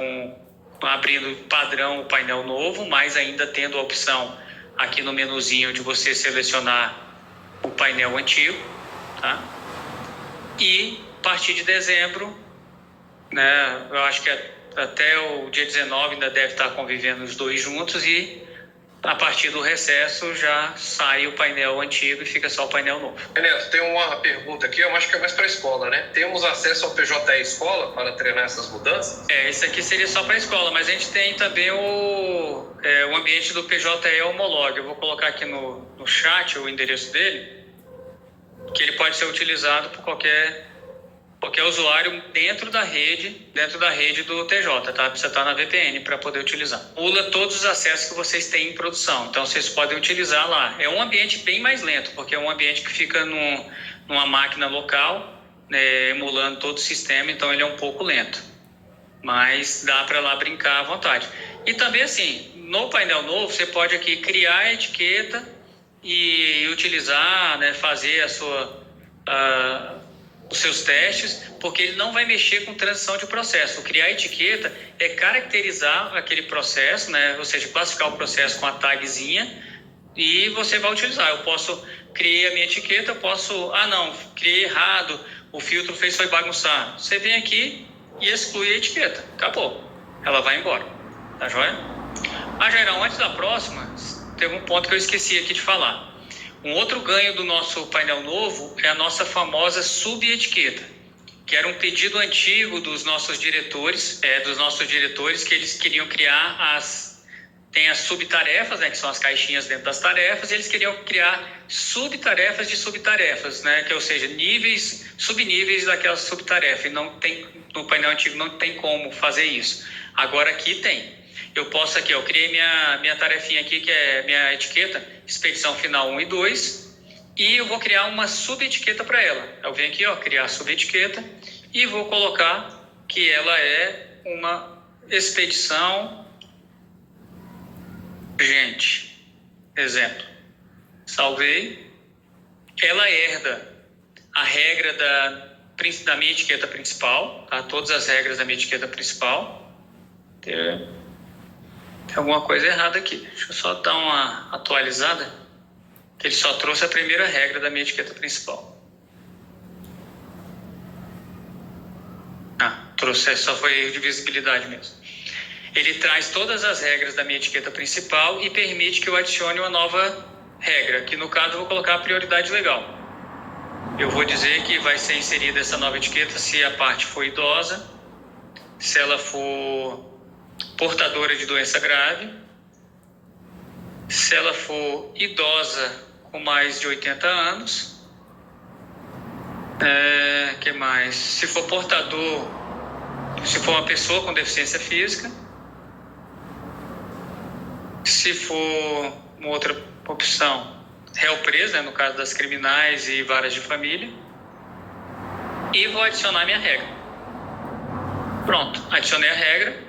abrindo padrão o painel novo, mas ainda tendo a opção aqui no menuzinho de você selecionar o painel antigo, tá? E a partir de dezembro, né, eu acho que até o dia 19 ainda deve estar convivendo os dois juntos, e a partir do recesso já sai o painel antigo e fica só o painel novo. Neto, tem uma pergunta aqui, eu acho que é mais para a escola, né? Temos acesso ao PJE Escola para treinar essas mudanças? Esse aqui seria só para a escola, mas a gente tem também o ambiente do PJE Homolog. Eu vou colocar aqui no chat o endereço dele, que ele pode ser utilizado por qualquer usuário dentro da rede do TJ, tá? Precisa estar na VPN para poder utilizar. Pula todos os acessos que vocês têm em produção, então vocês podem utilizar lá. É um ambiente bem mais lento, porque é um ambiente que fica numa máquina local, né, emulando todo o sistema, então ele é um pouco lento. Mas dá para lá brincar à vontade. E também assim, no painel novo, você pode aqui criar a etiqueta e utilizar, né, fazer os seus testes, porque ele não vai mexer com transição de processo. O criar etiqueta é caracterizar aquele processo, né? Ou seja, classificar o processo com a tagzinha e você vai utilizar. Eu posso criar a minha etiqueta, eu posso... criei errado, o filtro foi bagunçar. Você vem aqui e exclui a etiqueta. Acabou. Ela vai embora. Tá joia? Jairão, antes da próxima, teve um ponto que eu esqueci aqui de falar. Um outro ganho do nosso painel novo é a nossa famosa subetiqueta, que era um pedido antigo dos nossos diretores, que eles queriam criar tem as subtarefas, né, que são as caixinhas dentro das tarefas, e eles queriam criar subtarefas de subtarefas, né, ou seja, subníveis daquela subtarefa, e no painel antigo não tem como fazer isso. Agora aqui tem. Eu posso aqui, eu criei minha tarefinha aqui, que é minha etiqueta, expedição final 1 e 2, e eu vou criar uma subetiqueta para ela. Eu venho aqui, criar a subetiqueta, e vou colocar que ela é uma expedição urgente. Exemplo. Salvei. Ela herda a regra da minha etiqueta principal, tá? Todas as regras da minha etiqueta principal. Tem alguma coisa errada aqui. Deixa eu só dar uma atualizada. Que ele só trouxe a primeira regra da minha etiqueta principal. Trouxe, só foi erro de visibilidade mesmo. Ele traz todas as regras da minha etiqueta principal e permite que eu adicione uma nova regra, que no caso eu vou colocar a prioridade legal. Eu vou dizer que vai ser inserida essa nova etiqueta se a parte for idosa, se ela for portadora de doença grave, se ela for idosa com mais de 80 anos, que mais? Se for uma pessoa com deficiência física, se for uma outra opção, réu preso, né, no caso das criminais e varas de família, e vou adicionar minha regra. Pronto, adicionei a regra.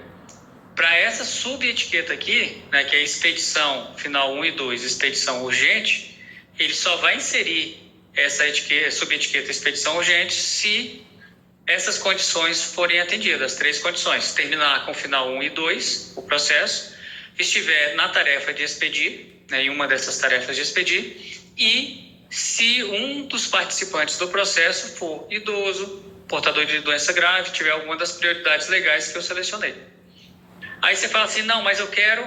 Para essa subetiqueta aqui, né, que é expedição final 1 e 2, expedição urgente, ele só vai inserir essa subetiqueta expedição urgente se essas condições forem atendidas, as 3 condições. Terminar com final 1 e 2, o processo, estiver na tarefa de expedir, né, em uma dessas tarefas de expedir, e se um dos participantes do processo for idoso, portador de doença grave, tiver alguma das prioridades legais que eu selecionei. Aí você fala assim, não, mas eu quero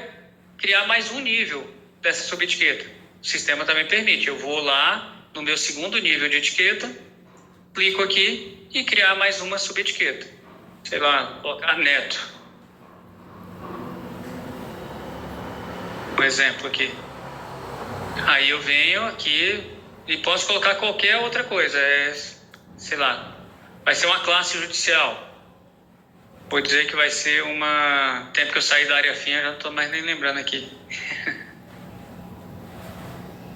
criar mais um nível dessa subetiqueta. O sistema também permite. Eu vou lá no meu segundo nível de etiqueta, clico aqui e criar mais uma subetiqueta. Sei lá, colocar neto. Um exemplo aqui. Aí eu venho aqui e posso colocar qualquer outra coisa. Sei lá, vai ser uma classe judicial. Vou dizer que vai ser uma... Tempo que eu saí da área fina, já não estou mais nem lembrando aqui.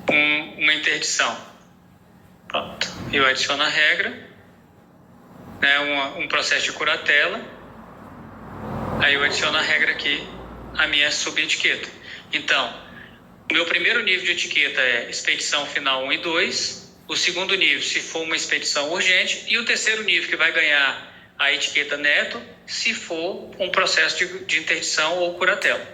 Uma interdição. Pronto. Eu adiciono a regra, né, um processo de curatela. Aí eu adiciono a regra aqui, a minha subetiqueta. Então, o meu primeiro nível de etiqueta é expedição final 1 e 2. O segundo nível, se for uma expedição urgente. E o terceiro nível, que vai ganhar a etiqueta neto, se for um processo de interdição ou curatela.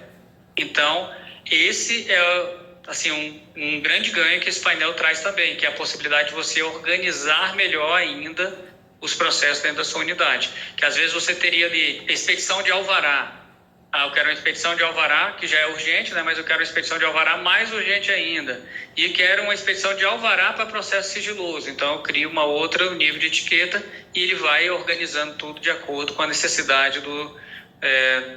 Então, esse é assim, um grande ganho que esse painel traz também, que é a possibilidade de você organizar melhor ainda os processos dentro da sua unidade. Que às vezes você teria ali expedição de alvará, Eu quero uma expedição de alvará, que já é urgente, né? Mas eu quero uma expedição de alvará mais urgente ainda. E quero uma expedição de alvará para processo sigiloso. Então, eu crio uma outra nível de etiqueta e ele vai organizando tudo de acordo com a necessidade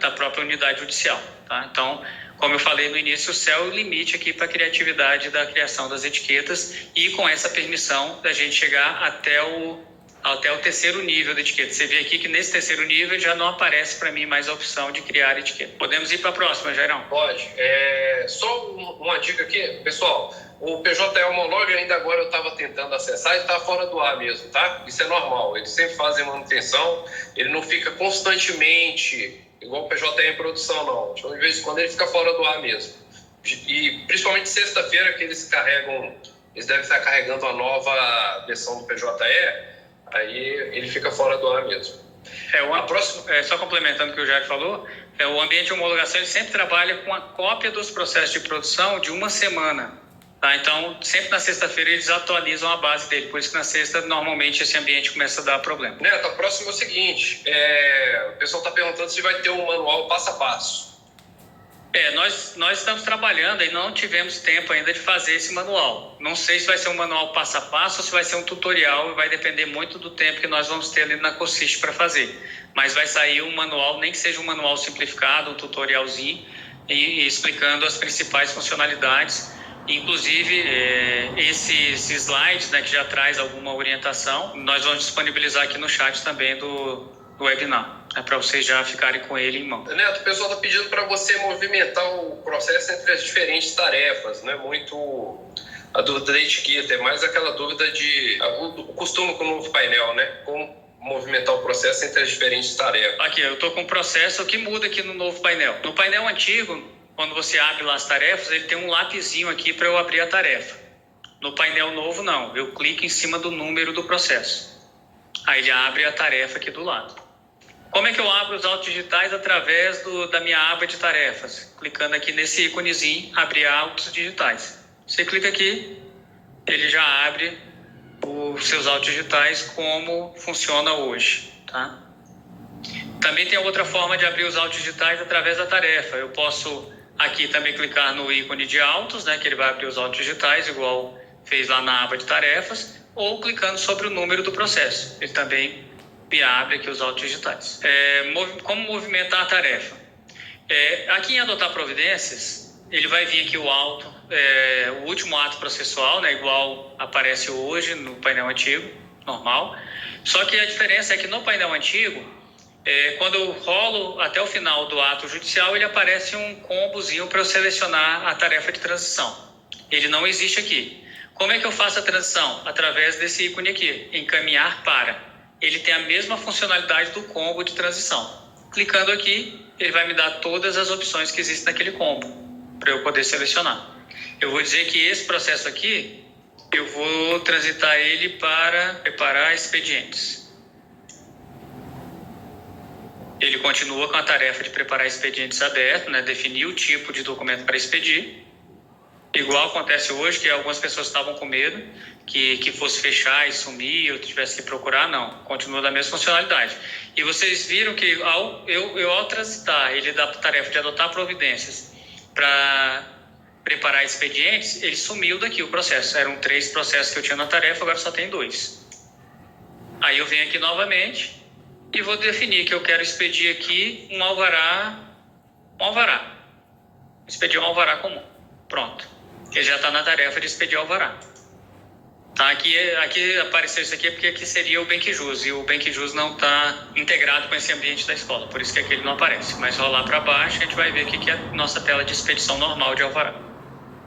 da própria unidade judicial. Tá? Então, como eu falei no início, o céu é o limite aqui para a criatividade da criação das etiquetas e com essa permissão da gente chegar até o terceiro nível da etiqueta. Você vê aqui que nesse terceiro nível já não aparece para mim mais a opção de criar etiqueta. Podemos ir para a próxima, Jairão? Pode. Só uma dica aqui, pessoal. O PJE homologa, ainda agora eu estava tentando acessar e está fora do ar mesmo, tá? Isso é normal. Eles sempre fazem manutenção, ele não fica constantemente igual o PJE em produção, não. Então, de vez em quando ele fica fora do ar mesmo. E principalmente sexta-feira que eles devem estar carregando a nova versão do PJE. Aí ele fica fora do ar mesmo. Só complementando o que o Jair falou, o ambiente de homologação ele sempre trabalha com a cópia dos processos de produção de uma semana. Tá? Então, sempre na sexta-feira eles atualizam a base dele. Por isso que na sexta, normalmente, esse ambiente começa a dar problema. Neto, a próxima é o seguinte. O pessoal está perguntando se vai ter um manual passo a passo. Nós estamos trabalhando e não tivemos tempo ainda de fazer esse manual. Não sei se vai ser um manual passo a passo ou se vai ser um tutorial, vai depender muito do tempo que nós vamos ter ali na COSIST para fazer. Mas vai sair um manual, nem que seja um manual simplificado, um tutorialzinho, e explicando as principais funcionalidades. Inclusive, esses slides, né, que já traz alguma orientação, nós vamos disponibilizar aqui no chat também do webinar. Para vocês já ficarem com ele em mão. Neto, o pessoal está pedindo para você movimentar o processo entre as diferentes tarefas, não é muito a dúvida da etiqueta, é mais aquela dúvida o costume com o novo painel, né? Como movimentar o processo entre as diferentes tarefas. Aqui, eu estou com o processo, o que muda aqui no novo painel? No painel antigo, quando você abre lá as tarefas, ele tem um lapisinho aqui para eu abrir a tarefa. No painel novo, não. Eu clico em cima do número do processo. Aí ele abre a tarefa aqui do lado. Como é que eu abro os autos digitais através da minha aba de tarefas? Clicando aqui nesse íconezinho, abrir autos digitais. Você clica aqui, ele já abre os seus autos digitais como funciona hoje. Tá? Também tem outra forma de abrir os autos digitais através da tarefa. Eu posso aqui também clicar no ícone de autos, né, que ele vai abrir os autos digitais, igual fez lá na aba de tarefas, ou clicando sobre o número do processo. Ele também me abre aqui os autos digitais. Como movimentar a tarefa? Aqui em adotar providências, ele vai vir aqui o auto, o último ato processual, né, igual aparece hoje no painel antigo, normal. Só que a diferença é que no painel antigo, quando eu rolo até o final do ato judicial, ele aparece um combozinho para eu selecionar a tarefa de transição. Ele não existe aqui. Como é que eu faço a transição? Através desse ícone aqui, encaminhar para. Ele tem a mesma funcionalidade do combo de transição. Clicando aqui, ele vai me dar todas as opções que existem naquele combo, para eu poder selecionar. Eu vou dizer que esse processo aqui, eu vou transitar ele para preparar expedientes. Ele continua com a tarefa de preparar expedientes aberto, né? Definir o tipo de documento para expedir. Igual acontece hoje, que algumas pessoas estavam com medo que fosse fechar e sumir, ou tivesse que procurar, não. Continua da mesma funcionalidade. E vocês viram que ao transitar ele da tarefa de adotar providências para preparar expedientes, ele sumiu daqui o processo. Eram 3 processos que eu tinha na tarefa, agora só tem 2. Aí eu venho aqui novamente e vou definir que eu quero expedir aqui um alvará. Expedir um alvará comum. Pronto. Ele já está na tarefa de expedir alvará. Tá, aqui apareceu isso aqui porque aqui seria o BenQJus, e o BenQJus não está integrado com esse ambiente da escola, por isso que aqui ele não aparece. Mas rolar para baixo, a gente vai ver aqui que é a nossa tela de expedição normal de alvará.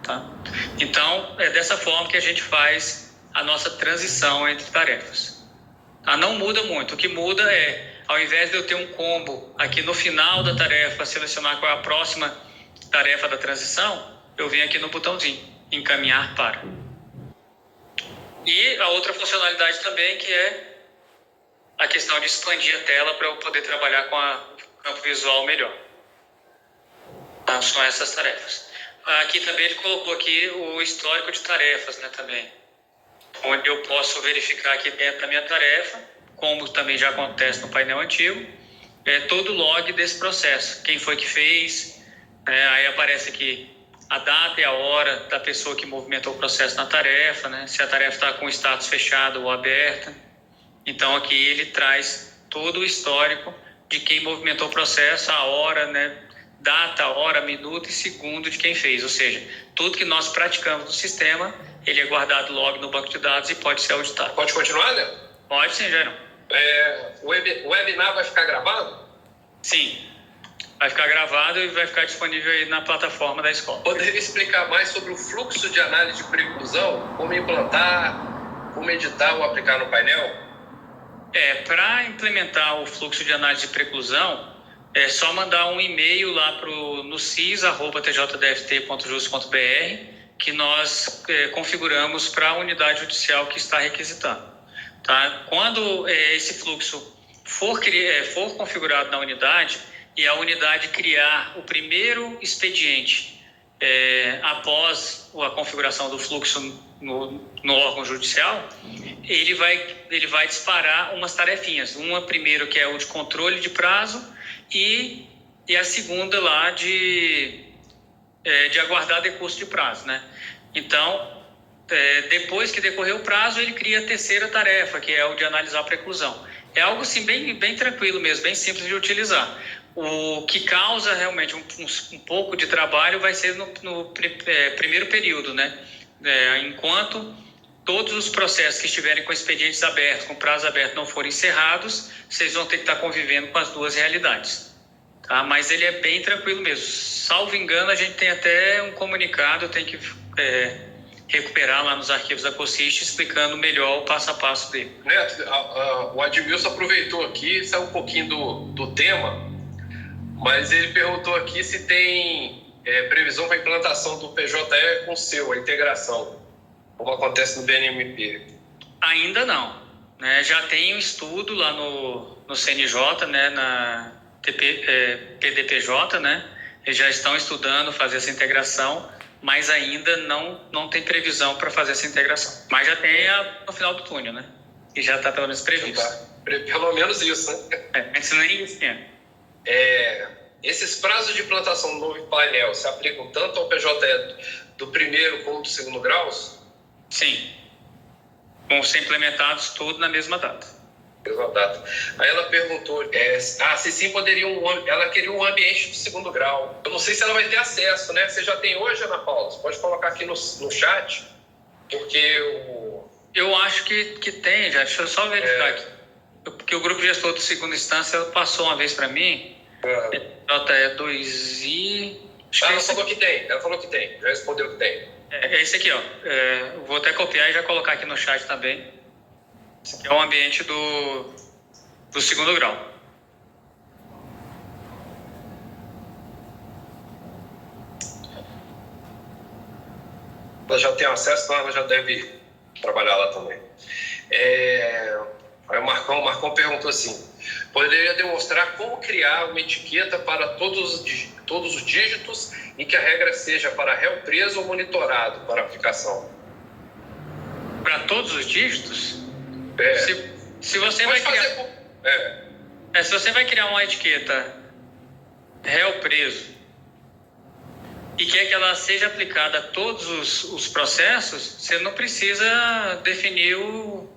Tá? Então, é dessa forma que a gente faz a nossa transição entre tarefas. Tá? Não muda muito. O que muda é, ao invés de eu ter um combo aqui no final da tarefa para selecionar qual é a próxima tarefa da transição, eu venho aqui no botãozinho, encaminhar para. E a outra funcionalidade também, que é a questão de expandir a tela para eu poder trabalhar com o campo visual melhor. Então, são essas tarefas. Aqui também ele colocou aqui o histórico de tarefas, né, também, onde eu posso verificar aqui dentro da minha tarefa, como também já acontece no painel antigo, todo o log desse processo. Quem foi que fez, aí aparece aqui a data e a hora da pessoa que movimentou o processo na tarefa, né? Se a tarefa está com o status fechado ou aberta. Então, aqui ele traz todo o histórico de quem movimentou o processo, a hora, né? Data, hora, minuto e segundo de quem fez. Ou seja, tudo que nós praticamos no sistema, ele é guardado logo no banco de dados e pode ser auditado. Pode continuar, Léo? Pode sim, Jairão. O webinar vai ficar gravado? Sim. Vai ficar gravado e vai ficar disponível aí na plataforma da escola. Poderia explicar mais sobre o fluxo de análise de preclusão? Como implantar, como editar ou aplicar no painel? Para implementar o fluxo de análise de preclusão, é só mandar um e-mail lá no cis@tjdft.jus.br que nós configuramos para a unidade judicial que está requisitando. Tá? Quando esse fluxo for configurado na unidade e a unidade criar o primeiro expediente após a configuração do fluxo no órgão judicial, ele vai disparar umas tarefinhas. Uma primeiro que é o de controle de prazo e a segunda lá de aguardar decurso de prazo, né? Então, depois que decorrer o prazo, ele cria a terceira tarefa, que é o de analisar a preclusão. É algo assim bem tranquilo mesmo, bem simples de utilizar. O que causa realmente um pouco de trabalho vai ser no primeiro período, né? Enquanto todos os processos que estiverem com expedientes abertos, com prazo aberto, não forem encerrados, vocês vão ter que estar convivendo com as duas realidades. Tá? Mas ele é bem tranquilo mesmo. Salvo engano, a gente tem até um comunicado, tem que recuperar lá nos arquivos da COSIST, explicando melhor o passo a passo dele. Neto, o Admilson aproveitou aqui, saiu um pouquinho do tema, mas ele perguntou aqui se tem previsão para a implantação do PJE com o seu, a integração, como acontece no BNMP. Ainda não. Né? Já tem um estudo lá no CNJ, né? Na PDPJ, né? Eles já estão estudando fazer essa integração, mas ainda não tem previsão para fazer essa integração. Mas já tem no final do túnel, né? E já está pelo menos previsto. Pelo menos isso, né? Mas nem isso tem. Esses prazos de implantação do novo painel se aplicam tanto ao PJE do primeiro como do segundo graus? Sim. Vão ser implementados tudo na mesma data. Mesma data. Aí ela perguntou, se sim ela queria um ambiente do segundo grau. Eu não sei se ela vai ter acesso, né? Você já tem hoje, Ana Paula? Você pode colocar aqui no chat, porque Eu acho que tem, já. Deixa eu só verificar aqui. Porque o grupo gestor de segunda instância passou uma vez para mim. JE2i... Ela falou que tem. Já respondeu que tem. É esse aqui, ó. Vou até copiar e já colocar aqui no chat também. Esse aqui é o ambiente do segundo grau. Ela já tem acesso, então ela já deve trabalhar lá também. Aí o Marcão perguntou assim: poderia demonstrar como criar uma etiqueta para todos os dígitos e que a regra seja para réu preso ou monitorado para aplicação? Para todos os dígitos? Se você Pode vai criar... se você vai criar uma etiqueta réu preso e quer que ela seja aplicada a todos os processos, você não precisa definir o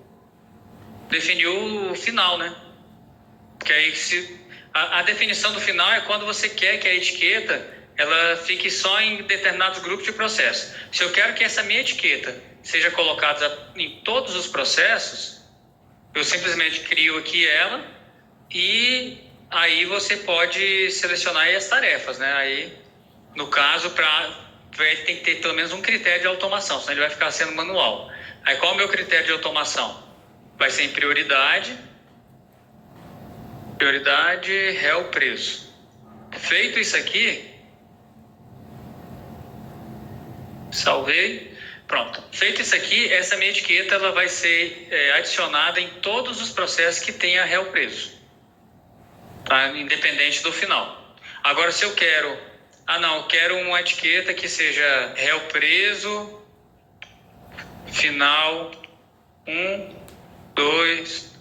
final, né? Porque aí a definição do final é quando você quer que a etiqueta ela fique só em determinados grupos de processo. Se eu quero que essa minha etiqueta seja colocada em todos os processos, eu simplesmente crio aqui ela e aí você pode selecionar aí as tarefas, né? Aí, no caso, tem que ter pelo menos um critério de automação, senão ele vai ficar sendo manual. Aí, qual é o meu critério de automação? Vai ser em prioridade, réu preso. Feito isso aqui, salvei, pronto. Feito isso aqui, essa minha etiqueta ela vai ser adicionada em todos os processos que tenha réu preso, tá? Independente do final. Agora, se eu quero, eu quero uma etiqueta que seja réu preso, final 1, 2,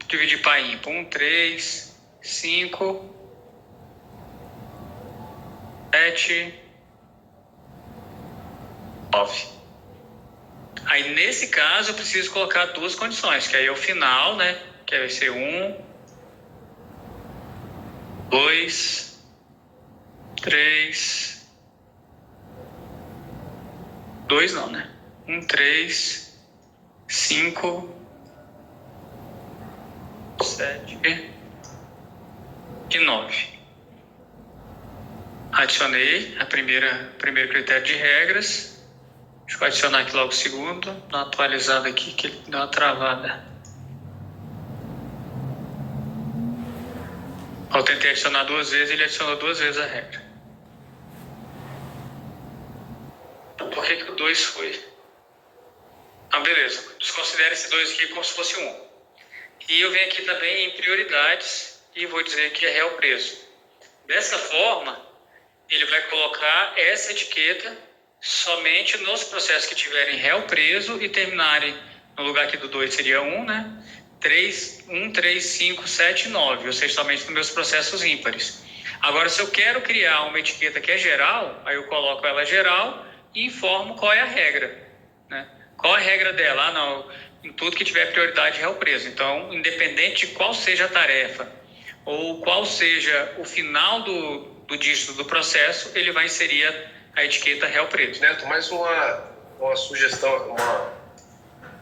dividir para ímpar, 1, 3, 5, 7, 9. Aí, nesse caso, eu preciso colocar duas condições, que aí é o final, né? Que vai ser 1, 2, 3... 2 não, né? 1, 3, 5, 7 e 9. Adicionei a primeiro critério de regras. Deixa eu adicionar aqui logo o segundo. Dá uma atualizada aqui que ele deu uma travada. Eu tentei adicionar 2 vezes, ele adicionou 2 vezes a regra. Por que o 2 foi? Ah, beleza. Desconsidere esse 2 aqui como se fosse 1. E eu venho aqui também em prioridades e vou dizer que é réu preso. Dessa forma, ele vai colocar essa etiqueta somente nos processos que tiverem réu preso e terminarem, no lugar aqui do 2 seria 1, né? 1, 3, 5, 7 e 9, ou seja, somente nos meus processos ímpares. Agora, se eu quero criar uma etiqueta que é geral, aí eu coloco ela geral e informo qual é a regra, né? Qual é a regra dela? Não, em tudo que tiver prioridade réu preso. Então, independente de qual seja a tarefa ou qual seja o final do dígito do processo, ele vai inserir a etiqueta réu preso. Neto, mais uma sugestão,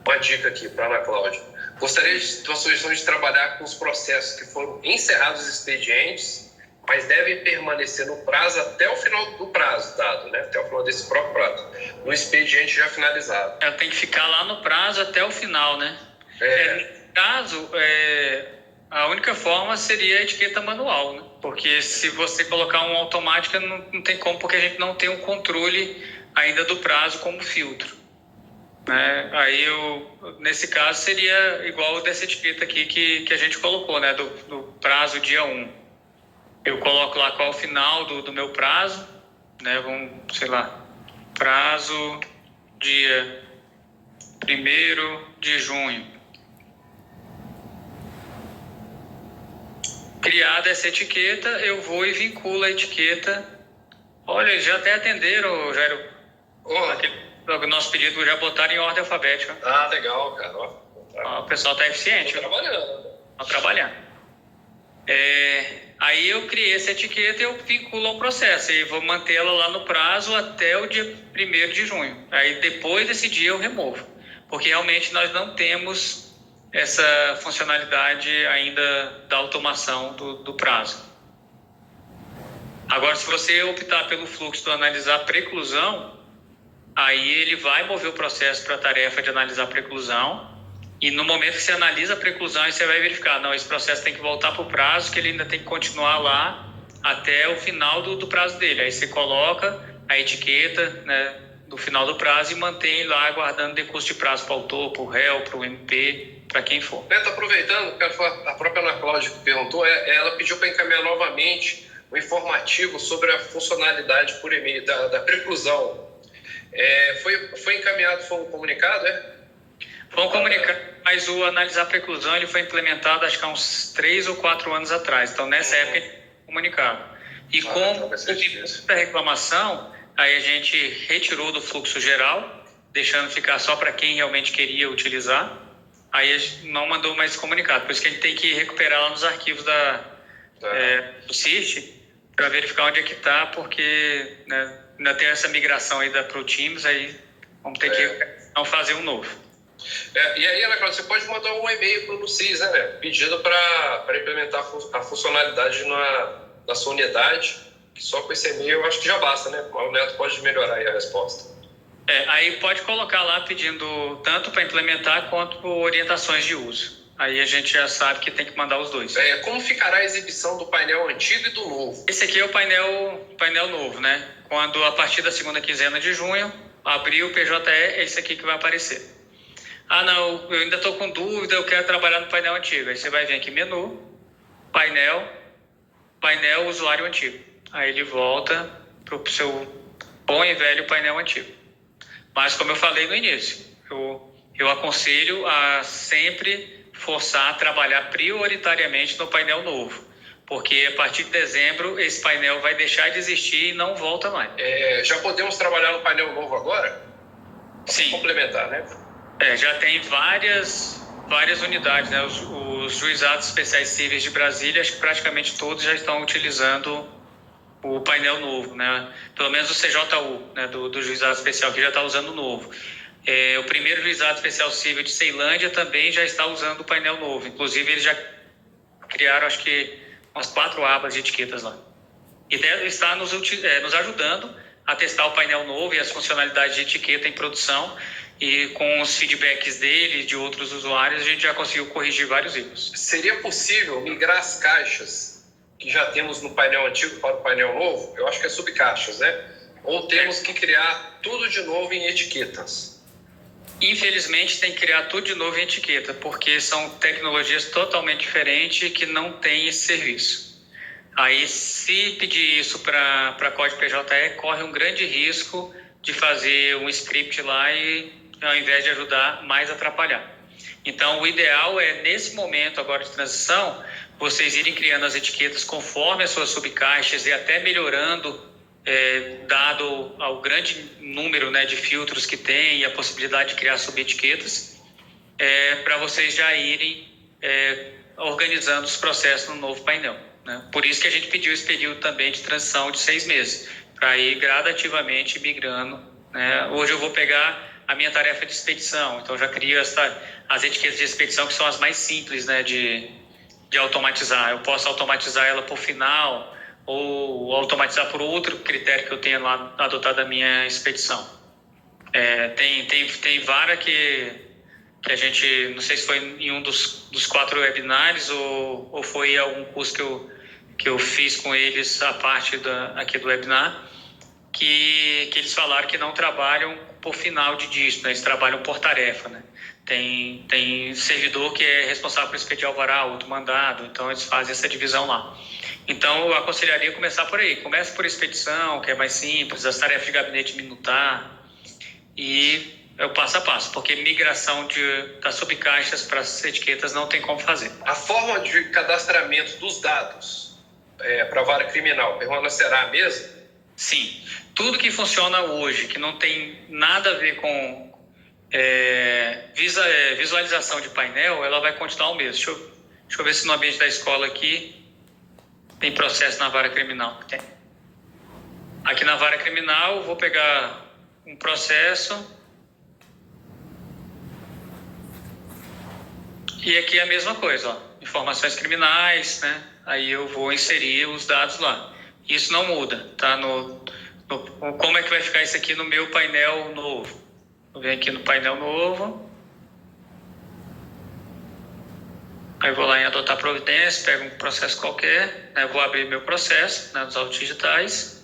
uma dica aqui para a Ana Cláudia. Gostaria de uma sugestão de trabalhar com os processos que foram encerrados os expedientes, mas devem permanecer no prazo até o final do prazo dado, né? Até o final desse próprio prazo, no expediente já finalizado. Ela tem que ficar lá no prazo até o final, né? Nesse caso, a única forma seria a etiqueta manual, né? Porque se você colocar uma automática, não tem como, porque a gente não tem um controle ainda do prazo como filtro, né? Aí, nesse caso, seria igual dessa etiqueta aqui que a gente colocou, né? Do prazo dia 1. Eu coloco lá qual é o final do meu prazo, né? Vamos, sei lá, prazo dia 1º de junho. Criada essa etiqueta, eu vou e vinculo a etiqueta. Olha, eles já até atenderam, Jairo. O nosso pedido já botaram em ordem alfabética. Ah, legal, cara. O pessoal está eficiente. Estão trabalhando. Estão trabalhando. Aí eu criei essa etiqueta e eu vinculo ao processo. E vou mantê-la lá no prazo até o dia 1º de junho. Aí depois desse dia eu removo. Porque realmente nós não temos essa funcionalidade ainda da automação do prazo. Agora, se você optar pelo fluxo do analisar preclusão, aí ele vai mover o processo para a tarefa de analisar preclusão, e no momento que você analisa a preclusão, você vai verificar, não, esse processo tem que voltar para o prazo, que ele ainda tem que continuar lá até o final do prazo dele. Aí você coloca a etiqueta, né, do final do prazo e mantém lá aguardando decurso de prazo para o autor, para o réu, para o MP, para quem for. Neto, aproveitando, a própria Ana Cláudia que perguntou, ela pediu para encaminhar novamente o informativo sobre a funcionalidade por e-mail da preclusão. Foi encaminhado, foi um comunicado, Foi um comunicado, mas o analisar preclusão ele foi implementado acho que há uns 3 ou 4 anos atrás. Então, nessa época, ele foi comunicado. E como houve muita reclamação, aí a gente retirou do fluxo geral, deixando ficar só para quem realmente queria utilizar. Aí a gente não mandou mais comunicado. Por isso que a gente tem que recuperar lá nos arquivos do CIRT para verificar onde é que está, porque, né, ainda tem essa migração aí para o Teams, aí vamos ter que fazer um novo. E aí, Ana Cláudia, você pode mandar um e-mail para o CIS, né, pedindo para implementar a funcionalidade na sua unidade, que só com esse e-mail eu acho que já basta, né? O Neto pode melhorar aí a resposta. Aí pode colocar lá pedindo tanto para implementar quanto por orientações de uso. Aí a gente já sabe que tem que mandar os dois. Como ficará a exibição do painel antigo e do novo? Esse aqui é o painel novo, né? Quando a partir da segunda quinzena de junho, abrir o PJE, é esse aqui que vai aparecer. Ah, não, eu ainda estou com dúvida, eu quero trabalhar no painel antigo. Aí você vai vir aqui, menu, painel, usuário antigo. Aí ele volta para o seu bom e velho painel antigo. Mas, como eu falei no início, eu aconselho a sempre forçar a trabalhar prioritariamente no painel novo. porque a partir de dezembro esse painel vai deixar de existir e não volta mais. Já podemos trabalhar no painel novo agora? Sim. Complementar, né? Já tem várias unidades, né? Os juizados especiais cíveis de Brasília, acho que praticamente todos já estão utilizando o painel novo, né? Pelo menos o CJU, né? do juizado especial, que já está usando o novo. O primeiro juizado especial civil de Ceilândia também já está usando o painel novo. Inclusive, eles já criaram, acho que, umas 4 abas de etiquetas lá. E está nos ajudando a testar o painel novo e as funcionalidades de etiqueta em produção. E com os feedbacks dele e de outros usuários, a gente já conseguiu corrigir vários erros. Seria possível migrar as caixas que já temos no painel antigo para o painel novo? Eu acho que é subcaixas, né? Ou temos que criar tudo de novo em etiquetas? Infelizmente, tem que criar tudo de novo em etiqueta, porque são tecnologias totalmente diferentes que não têm esse serviço. Aí, se pedir isso para Código PJE, corre um grande risco de fazer um script lá e, ao invés de ajudar, mais atrapalhar. Então, o ideal é, nesse momento agora de transição, vocês irem criando as etiquetas conforme as suas subcaixas e até melhorando, dado ao grande número, né, de filtros que tem e a possibilidade de criar subetiquetas, para vocês já irem organizando os processos no novo painel, né? Por isso que a gente pediu esse período também de transição de 6 meses, para ir gradativamente migrando, né? Hoje eu vou pegar a minha tarefa de expedição, então já crio as etiquetas de expedição, que são as mais simples, né, de automatizar. Eu posso automatizar ela por final ou automatizar por outro critério que eu tenha lá adotado da minha expedição. Tem vara que a gente, não sei se foi em um dos 4 webinários ou foi em algum curso que eu fiz com eles, a parte aqui do webinar, que eles falaram que não trabalham por final de dígito, né? Eles trabalham por tarefa, né? Tem servidor que é responsável por expedir alvará, outro mandado, então eles fazem essa divisão lá. Então eu aconselharia começar por aí. Comece por expedição, que é mais simples, as tarefas de gabinete minutar, e é o passo a passo, porque migração das subcaixas para as etiquetas não tem como fazer. A forma de cadastramento dos dados para a vara criminal permanecerá a mesma? Sim. Tudo que funciona hoje, que não tem nada a ver com visualização de painel, ela vai continuar o mesmo. Deixa eu ver se no ambiente da escola aqui tem processo na vara criminal. Tem. Aqui na vara criminal, eu vou pegar um processo e aqui é a mesma coisa, ó, informações criminais, né? Aí eu vou inserir os dados lá. Isso não muda, tá? Como é que vai ficar isso aqui no meu painel novo? Vou vir aqui no painel novo. Aí vou lá em adotar providência, pego um processo qualquer, né? Vou abrir meu processo, né, nos autos digitais.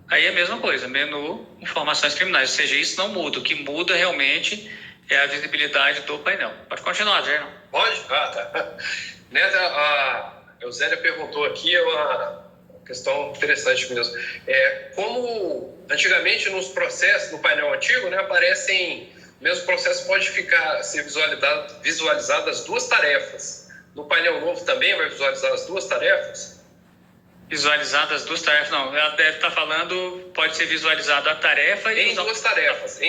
Aí é a mesma coisa, menu, informações criminais. Ou seja, isso não muda. O que muda realmente é a visibilidade do painel. Pode continuar, Gerson. Pode? Tá. Neta, a Eusélia perguntou aqui, é uma questão interessante mesmo. Como antigamente nos processos, no painel antigo, né, aparecem, o mesmo processo pode ser visualizado as 2 tarefas. No painel novo também vai visualizar as 2 tarefas? Visualizado as 2 tarefas, não. Ela deve estar falando, pode ser visualizado a tarefa e... Em duas tarefas,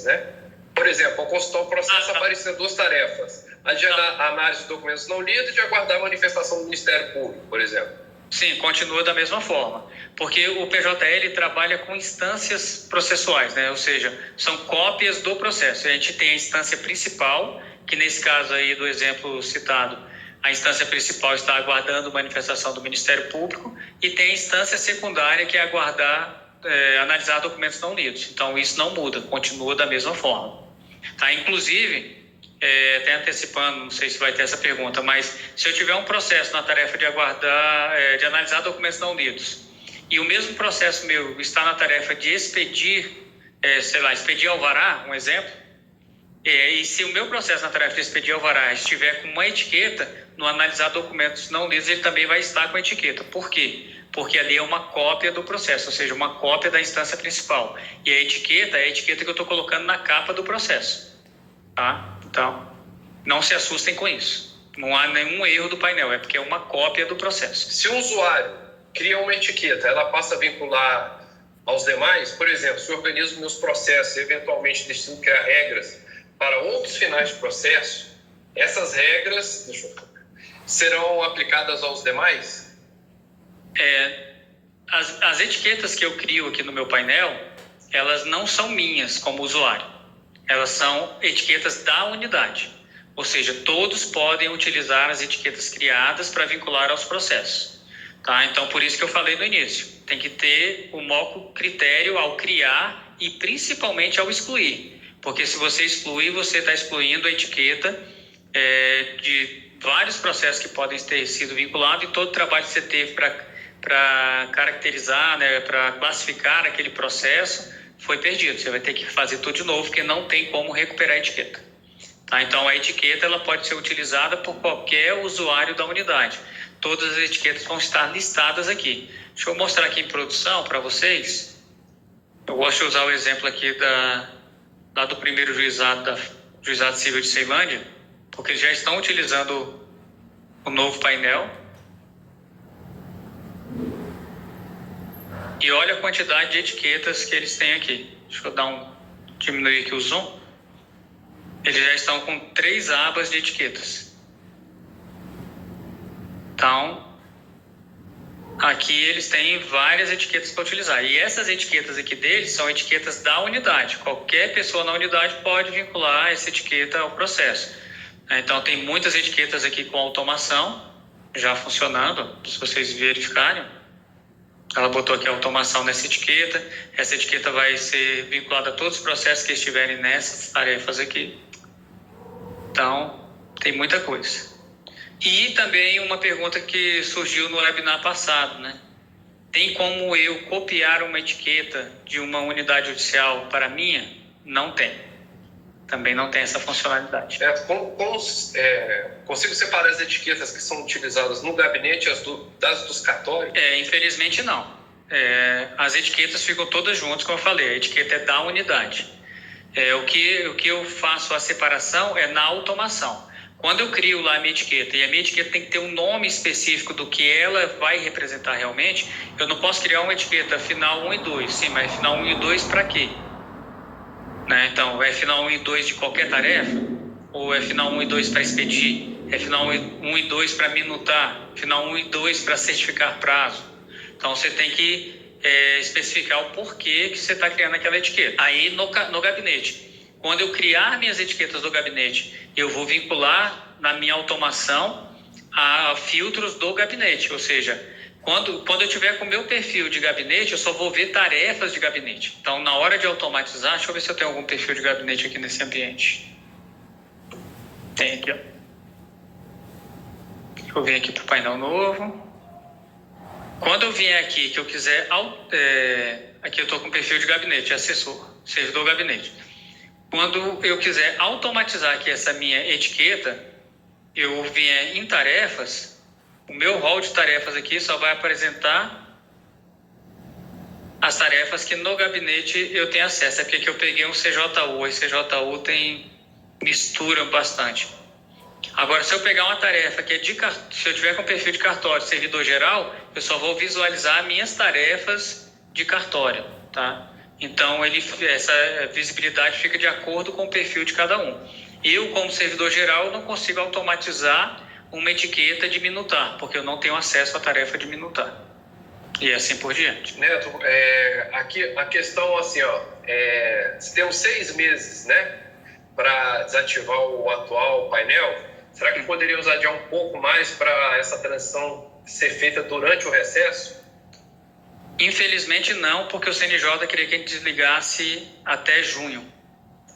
né? Por exemplo, ao consultar o processo aparecem 2 tarefas. A de análise de documentos não lidos e de aguardar a manifestação do Ministério Público, por exemplo. Sim, continua da mesma forma. Porque o PJL trabalha com instâncias processuais, né? Ou seja, são cópias do processo. A gente tem a instância principal, que nesse caso aí do exemplo citado, a instância principal está aguardando manifestação do Ministério Público, e tem a instância secundária, que é analisar documentos não lidos. Então, isso não muda, continua da mesma forma. Tá? Inclusive, até antecipando, não sei se vai ter essa pergunta, mas se eu tiver um processo na tarefa de de analisar documentos não lidos, e o mesmo processo meu está na tarefa de expedir, expedir alvará, um exemplo, e se o meu processo na tarefa de expedir alvará estiver com uma etiqueta, no analisar documentos não lidos, ele também vai estar com a etiqueta. Por quê? Porque ali é uma cópia do processo, ou seja, uma cópia da instância principal. E a etiqueta é a etiqueta que eu estou colocando na capa do processo. Tá? Então, não se assustem com isso. Não há nenhum erro do painel, é porque é uma cópia do processo. Se o usuário cria uma etiqueta, ela passa a vincular aos demais, por exemplo, se eu organizo meus processos e eventualmente decido criar regras para outros finais de processo, essas regras serão aplicadas aos demais? As etiquetas que eu crio aqui no meu painel, elas não são minhas como usuário. Elas são etiquetas da unidade. Ou seja, todos podem utilizar as etiquetas criadas para vincular aos processos. Tá? Então, por isso que eu falei no início. Tem que ter o maior critério ao criar e principalmente ao excluir. Porque se você excluir, você está excluindo a etiqueta de vários processos que podem ter sido vinculados e todo o trabalho que você teve para caracterizar, né, para classificar aquele processo, foi perdido. Você vai ter que fazer tudo de novo, porque não tem como recuperar a etiqueta. Tá? Então, a etiqueta ela pode ser utilizada por qualquer usuário da unidade. Todas as etiquetas vão estar listadas aqui. Deixa eu mostrar aqui em produção para vocês. Eu gosto de usar o exemplo aqui lá do primeiro juizado, Juizado Civil de Ceilândia, porque eles já estão utilizando o novo painel. E olha a quantidade de etiquetas que eles têm aqui. Deixa eu diminuir aqui o zoom. Eles já estão com 3 abas de etiquetas. Então, aqui eles têm várias etiquetas para utilizar. E essas etiquetas aqui deles são etiquetas da unidade. Qualquer pessoa na unidade pode vincular essa etiqueta ao processo. Então, tem muitas etiquetas aqui com automação já funcionando, se vocês verificarem. Ela botou aqui a automação nessa etiqueta. Essa etiqueta vai ser vinculada a todos os processos que estiverem nessas tarefas aqui. Então, tem muita coisa. E também uma pergunta que surgiu no webinar passado, né? Tem como eu copiar uma etiqueta de uma unidade judicial para a minha? Não tem. Também não tem essa funcionalidade. Consigo separar as etiquetas que são utilizadas no gabinete das dos cartórios? Infelizmente não. As etiquetas ficam todas juntas, como eu falei. A etiqueta é da unidade. O que eu faço a separação é na automação. Quando eu crio lá a minha etiqueta, e a minha etiqueta tem que ter um nome específico do que ela vai representar realmente, eu não posso criar uma etiqueta final 1 e 2. Sim, mas final 1 e 2 para quê? Né? Então, é final 1 e 2 de qualquer tarefa? Ou é final 1 e 2 para expedir? É final 1 e 2 para minutar? Final 1 e 2 para certificar prazo? Então, você tem que especificar o porquê que você está criando aquela etiqueta. Aí, no gabinete, quando eu criar minhas etiquetas do gabinete, eu vou vincular na minha automação a filtros do gabinete. Ou seja, quando eu tiver com o meu perfil de gabinete, eu só vou ver tarefas de gabinete. Então, na hora de automatizar, deixa eu ver se eu tenho algum perfil de gabinete aqui nesse ambiente. Tem aqui, ó. Eu venho aqui para o painel novo. Quando eu vier aqui, que eu quiser... aqui eu estou com perfil de gabinete, assessor, servidor gabinete. Quando eu quiser automatizar aqui essa minha etiqueta, eu vier em tarefas, o meu rol de tarefas aqui só vai apresentar as tarefas que no gabinete eu tenho acesso. É porque aqui eu peguei um CJU, e CJU mistura bastante. Agora, se eu pegar uma tarefa que se eu tiver com perfil de cartório, servidor geral, eu só vou visualizar minhas tarefas de cartório, tá? Então, essa visibilidade fica de acordo com o perfil de cada um. Eu, como servidor geral, não consigo automatizar uma etiqueta de minutar, porque eu não tenho acesso à tarefa de minutar. E assim por diante. Neto, aqui a questão assim, temos 6 meses, né, para desativar o atual painel. Será que poderíamos adiar um pouco mais para essa transição ser feita durante o recesso? Infelizmente não, porque o CNJ queria que a gente desligasse até junho.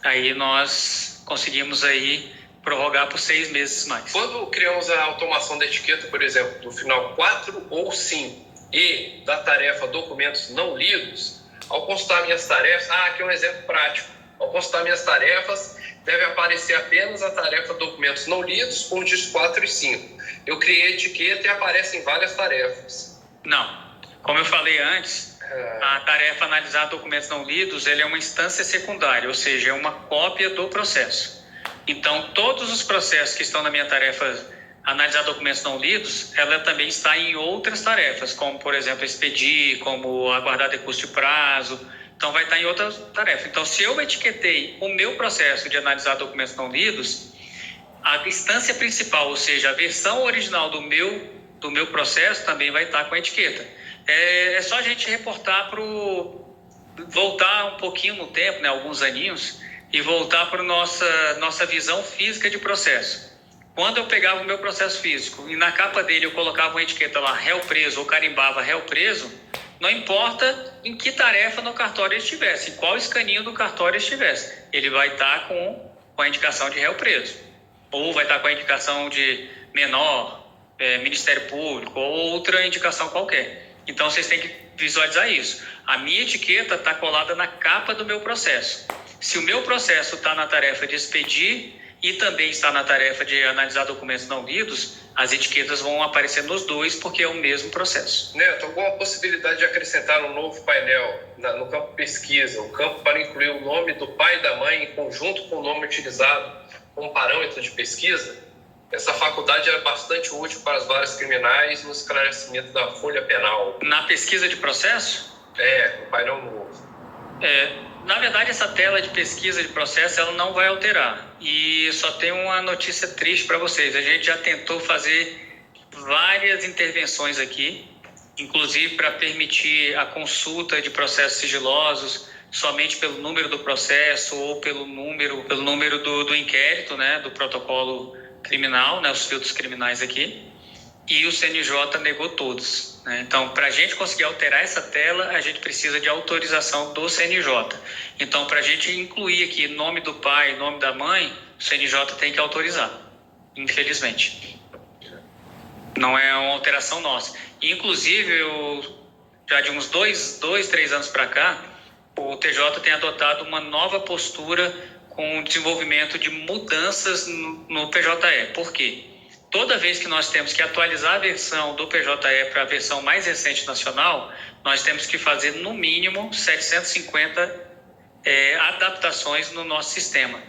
Aí nós conseguimos aí prorrogar por 6 meses mais. Quando criamos a automação da etiqueta, por exemplo, do final 4 ou 5 e da tarefa documentos não lidos, ao consultar minhas tarefas, aqui é um exemplo prático. Ao consultar minhas tarefas, deve aparecer apenas a tarefa documentos não lidos com os dias 4 e 5. Eu criei a etiqueta e aparecem várias tarefas. Não. Como eu falei antes, a tarefa analisar documentos não lidos, ele é uma instância secundária, ou seja, é uma cópia do processo. Então, todos os processos que estão na minha tarefa analisar documentos não lidos, ela também está em outras tarefas, como, por exemplo, expedir, como aguardar decurso de prazo. Então, vai estar em outras tarefas. Então, se eu etiquetei o meu processo de analisar documentos não lidos, a instância principal, ou seja, a versão original do meu processo também vai estar com a etiqueta. É só a gente reportar voltar um pouquinho no tempo, né, alguns aninhos, e voltar para nossa visão física de processo. Quando eu pegava o meu processo físico e na capa dele eu colocava uma etiqueta lá, réu preso, ou carimbava réu preso, não importa em que tarefa no cartório ele estivesse, em qual escaninho do cartório ele estivesse, ele vai estar com a indicação de réu preso, ou vai estar com a indicação de menor, Ministério Público, ou outra indicação qualquer. Então, vocês têm que visualizar isso. A minha etiqueta está colada na capa do meu processo. Se o meu processo está na tarefa de expedir e também está na tarefa de analisar documentos não lidos, as etiquetas vão aparecer nos dois, porque é o mesmo processo. Neto, alguma possibilidade de acrescentar um novo painel no campo pesquisa, o campo para incluir o nome do pai e da mãe em conjunto com o nome utilizado como parâmetro de pesquisa? Essa faculdade é bastante útil para as varas criminais no esclarecimento da folha penal. Na pesquisa de processo? O painel novo. Na verdade, essa tela de pesquisa de processo ela não vai alterar. E só tem uma notícia triste para vocês. A gente já tentou fazer várias intervenções aqui, inclusive para permitir a consulta de processos sigilosos somente pelo número do processo ou pelo número do inquérito, né, do protocolo criminal, né, os filtros criminais aqui, e o CNJ negou todos, né? Então, para a gente conseguir alterar essa tela, a gente precisa de autorização do CNJ. Então, para a gente incluir aqui nome do pai, nome da mãe, o CNJ tem que autorizar, infelizmente. Não é uma alteração nossa. Inclusive, já de uns 3 anos para cá, o TJ tem adotado uma nova postura com o desenvolvimento de mudanças no PJE. Por quê? Toda vez que nós temos que atualizar a versão do PJE para a versão mais recente nacional, nós temos que fazer no mínimo 750 adaptações no nosso sistema,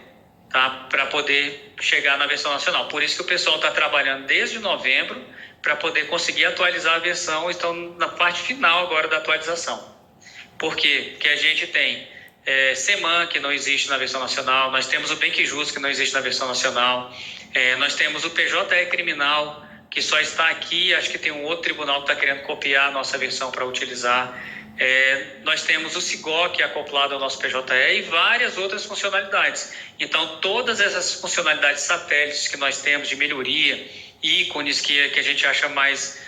tá? Para poder chegar na versão nacional. Por isso que o pessoal está trabalhando desde novembro para poder conseguir atualizar a versão. Estão na parte final agora da atualização. Por quê? Porque a gente tem SEMAN, que não existe na versão nacional, nós temos o Bem que Justo, que não existe na versão nacional, nós temos o PJE Criminal, que só está aqui, acho que tem um outro tribunal que está querendo copiar a nossa versão para utilizar, nós temos o SIGOC acoplado ao nosso PJE e várias outras funcionalidades. Então, todas essas funcionalidades satélites que nós temos de melhoria, ícones que a gente acha mais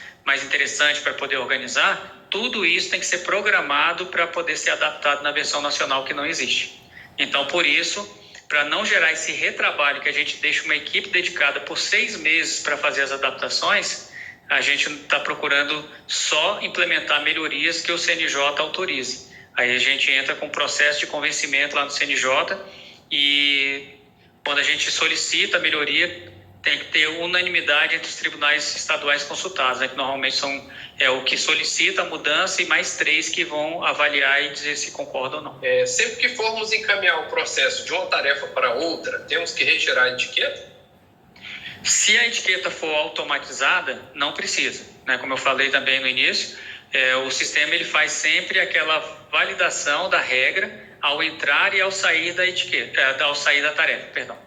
interessante para poder organizar, tudo isso tem que ser programado para poder ser adaptado na versão nacional que não existe. Então, por isso, para não gerar esse retrabalho que a gente deixa uma equipe dedicada por 6 meses para fazer as adaptações, a gente está procurando só implementar melhorias que o CNJ autorize. Aí a gente entra com um processo de convencimento lá no CNJ e quando a gente solicita a melhoria, tem que ter unanimidade entre os tribunais estaduais consultados, né, que normalmente são o que solicita a mudança e mais 3 que vão avaliar e dizer se concordam ou não. Sempre que formos encaminhar o processo de uma tarefa para outra, temos que retirar a etiqueta? Se a etiqueta for automatizada, não precisa, né? Como eu falei também no início, o sistema ele faz sempre aquela validação da regra ao entrar e ao sair da etiqueta, ao sair da tarefa, perdão.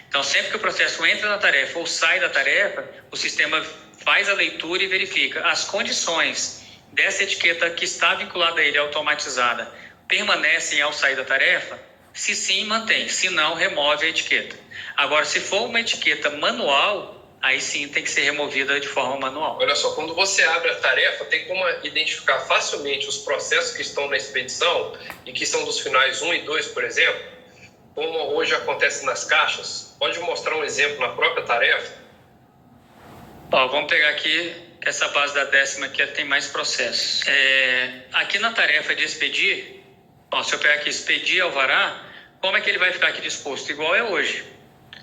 Então, sempre que o processo entra na tarefa ou sai da tarefa, o sistema faz a leitura e verifica as condições dessa etiqueta que está vinculada a ele, automatizada, permanecem ao sair da tarefa? Se sim, mantém. Se não, remove a etiqueta. Agora, se for uma etiqueta manual, aí sim tem que ser removida de forma manual. Olha só, quando você abre a tarefa, tem como identificar facilmente os processos que estão na expedição e que são dos finais 1 e 2, por exemplo, como hoje acontece nas caixas. Pode mostrar um exemplo na própria tarefa? Vamos pegar aqui essa base da 10ª que tem mais processos. Aqui na tarefa de expedir, se eu pegar aqui expedir alvará, como é que ele vai ficar aqui disposto? Igual é hoje.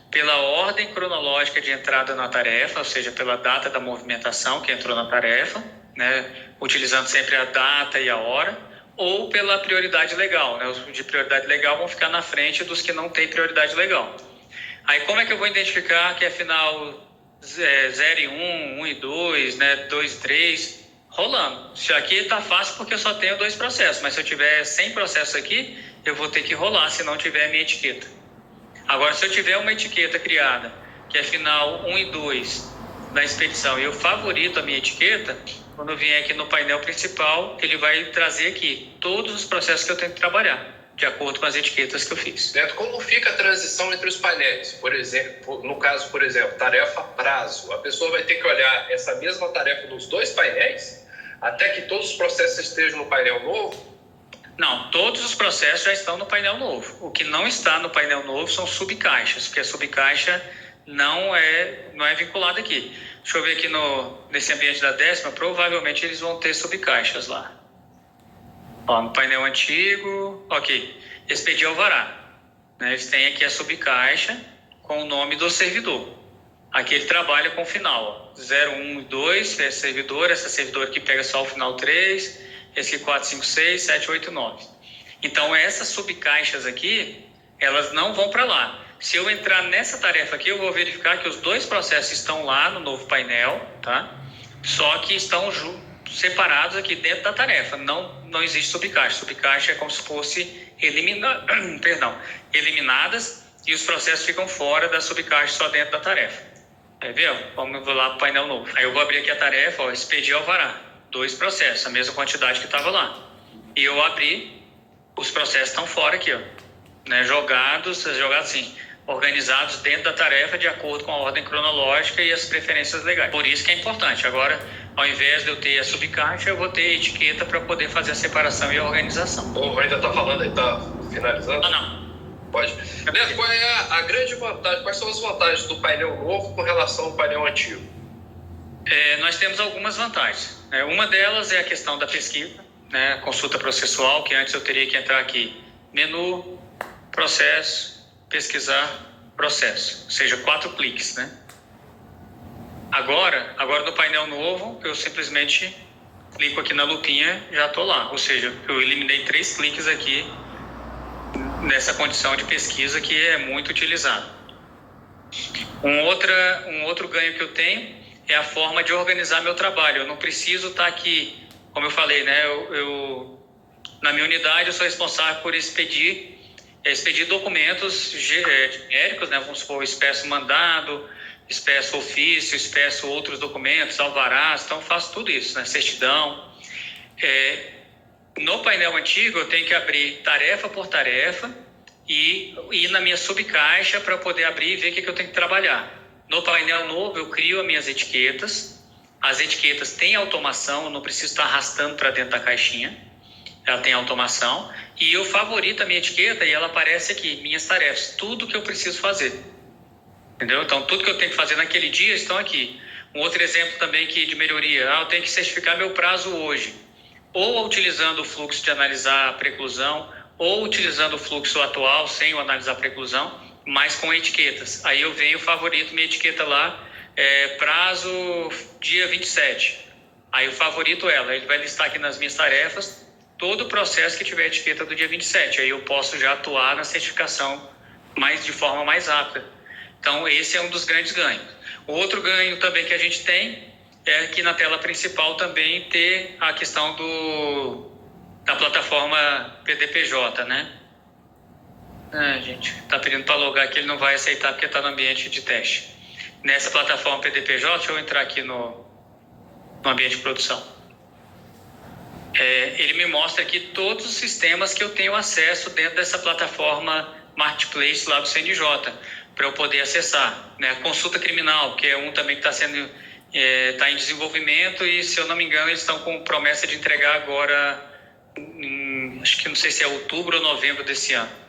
Pela ordem cronológica de entrada na tarefa, ou seja, pela data da movimentação que entrou na tarefa, né, utilizando sempre a data e a hora, ou pela prioridade legal, né? Os de prioridade legal vão ficar na frente dos que não têm prioridade legal. Aí como é que eu vou identificar que é final 0 e 1, 1 e 2, né, 2 e 3, rolando. Isso aqui está fácil porque eu só tenho 2 processos, mas se eu tiver 100 processos aqui, eu vou ter que rolar se não tiver a minha etiqueta. Agora, se eu tiver uma etiqueta criada, que é final 1 e 2 da expedição, e eu favorito a minha etiqueta, quando eu vier aqui no painel principal, ele vai trazer aqui todos os processos que eu tenho que trabalhar, de acordo com as etiquetas que eu fiz. Neto, como fica a transição entre os painéis? Por exemplo, no caso, por exemplo, tarefa prazo. A pessoa vai ter que olhar essa mesma tarefa nos 2 painéis, até que todos os processos estejam no painel novo? Não, todos os processos já estão no painel novo. O que não está no painel novo são subcaixas, porque a subcaixa não é vinculada aqui. Deixa eu ver aqui nesse ambiente da 10ª, provavelmente eles vão ter subcaixas lá. Ó, no painel antigo, ok, expedir alvará. Né, eles têm aqui a subcaixa com o nome do servidor. Aqui ele trabalha com o final, ó, 0, 1 e 2, é servidor, essa servidor aqui pega só o final 3, esse aqui 4, 5, 6, 7, 8, 9. Então essas subcaixas aqui, elas não vão para lá. Se eu entrar nessa tarefa aqui, eu vou verificar que os 2 processos estão lá no novo painel, tá? Só que estão separados aqui dentro da tarefa. Não existe subcaixa. Subcaixa é como se fosse eliminadas e os processos ficam fora da subcaixa, só dentro da tarefa. Quer ver? Vamos lá para o painel novo. Aí eu vou abrir aqui a tarefa, ó, expedir alvará. 2 processos, a mesma quantidade que estava lá. E eu abri, os processos estão fora aqui, ó, né? Jogados assim, organizados dentro da tarefa de acordo com a ordem cronológica e as preferências legais. Por isso que é importante. Agora, ao invés de eu ter a subcaixa, eu vou ter a etiqueta para poder fazer a separação e a organização. Ainda está falando aí, está finalizando? Não. Pode. Neto, qual é a grande vantagem, quais são as vantagens do painel novo com relação ao painel antigo? Nós temos algumas vantagens. Uma delas é a questão da pesquisa, né? Consulta processual, que antes eu teria que entrar aqui, menu, processo, pesquisar, processo, ou seja, 4 cliques, né? Agora no painel novo, eu simplesmente clico aqui na lupinha, já estou lá, ou seja, eu eliminei 3 cliques aqui nessa condição de pesquisa que é muito utilizada. Um outro ganho que eu tenho é a forma de organizar meu trabalho. Eu não preciso estar aqui, como eu falei, né? Na minha unidade, eu sou responsável por expedir documentos genéricos, né? Vamos supor, expresso mandado, expresso ofício, expresso outros documentos, alvarás, então eu faço tudo isso, né? Certidão. No painel antigo, eu tenho que abrir tarefa por tarefa e ir na minha subcaixa para poder abrir e ver o que eu tenho que trabalhar. No painel novo, eu crio as minhas etiquetas. As etiquetas têm automação, eu não preciso estar arrastando para dentro da caixinha. Ela tem automação. E eu favorito a minha etiqueta e ela aparece aqui, minhas tarefas, tudo que eu preciso fazer. Entendeu? Então, tudo que eu tenho que fazer naquele dia estão aqui. Um outro exemplo também de melhoria. Eu tenho que certificar meu prazo hoje. Ou utilizando o fluxo de analisar a preclusão, ou utilizando o fluxo atual, sem o analisar a preclusão, mas com etiquetas. Aí eu venho, favorito minha etiqueta lá, prazo dia 27. Aí eu favorito ela, ele vai listar aqui nas minhas tarefas todo o processo que tiver etiqueta do dia 27. Aí eu posso já atuar na certificação de forma mais rápida. Então esse é um dos grandes ganhos. O outro ganho também que a gente tem é aqui na tela principal também ter a questão da plataforma PDPJ, né? Gente, está pedindo para logar aqui, ele não vai aceitar porque está no ambiente de teste. Nessa plataforma PDPJ, deixa eu entrar aqui no ambiente de produção. Ele me mostra aqui todos os sistemas que eu tenho acesso dentro dessa plataforma Marketplace lá do CNJ, para eu poder acessar. Né? Consulta criminal, que é um também que está em desenvolvimento e, se eu não me engano, eles estão com promessa de entregar agora, acho que não sei se é outubro ou novembro desse ano.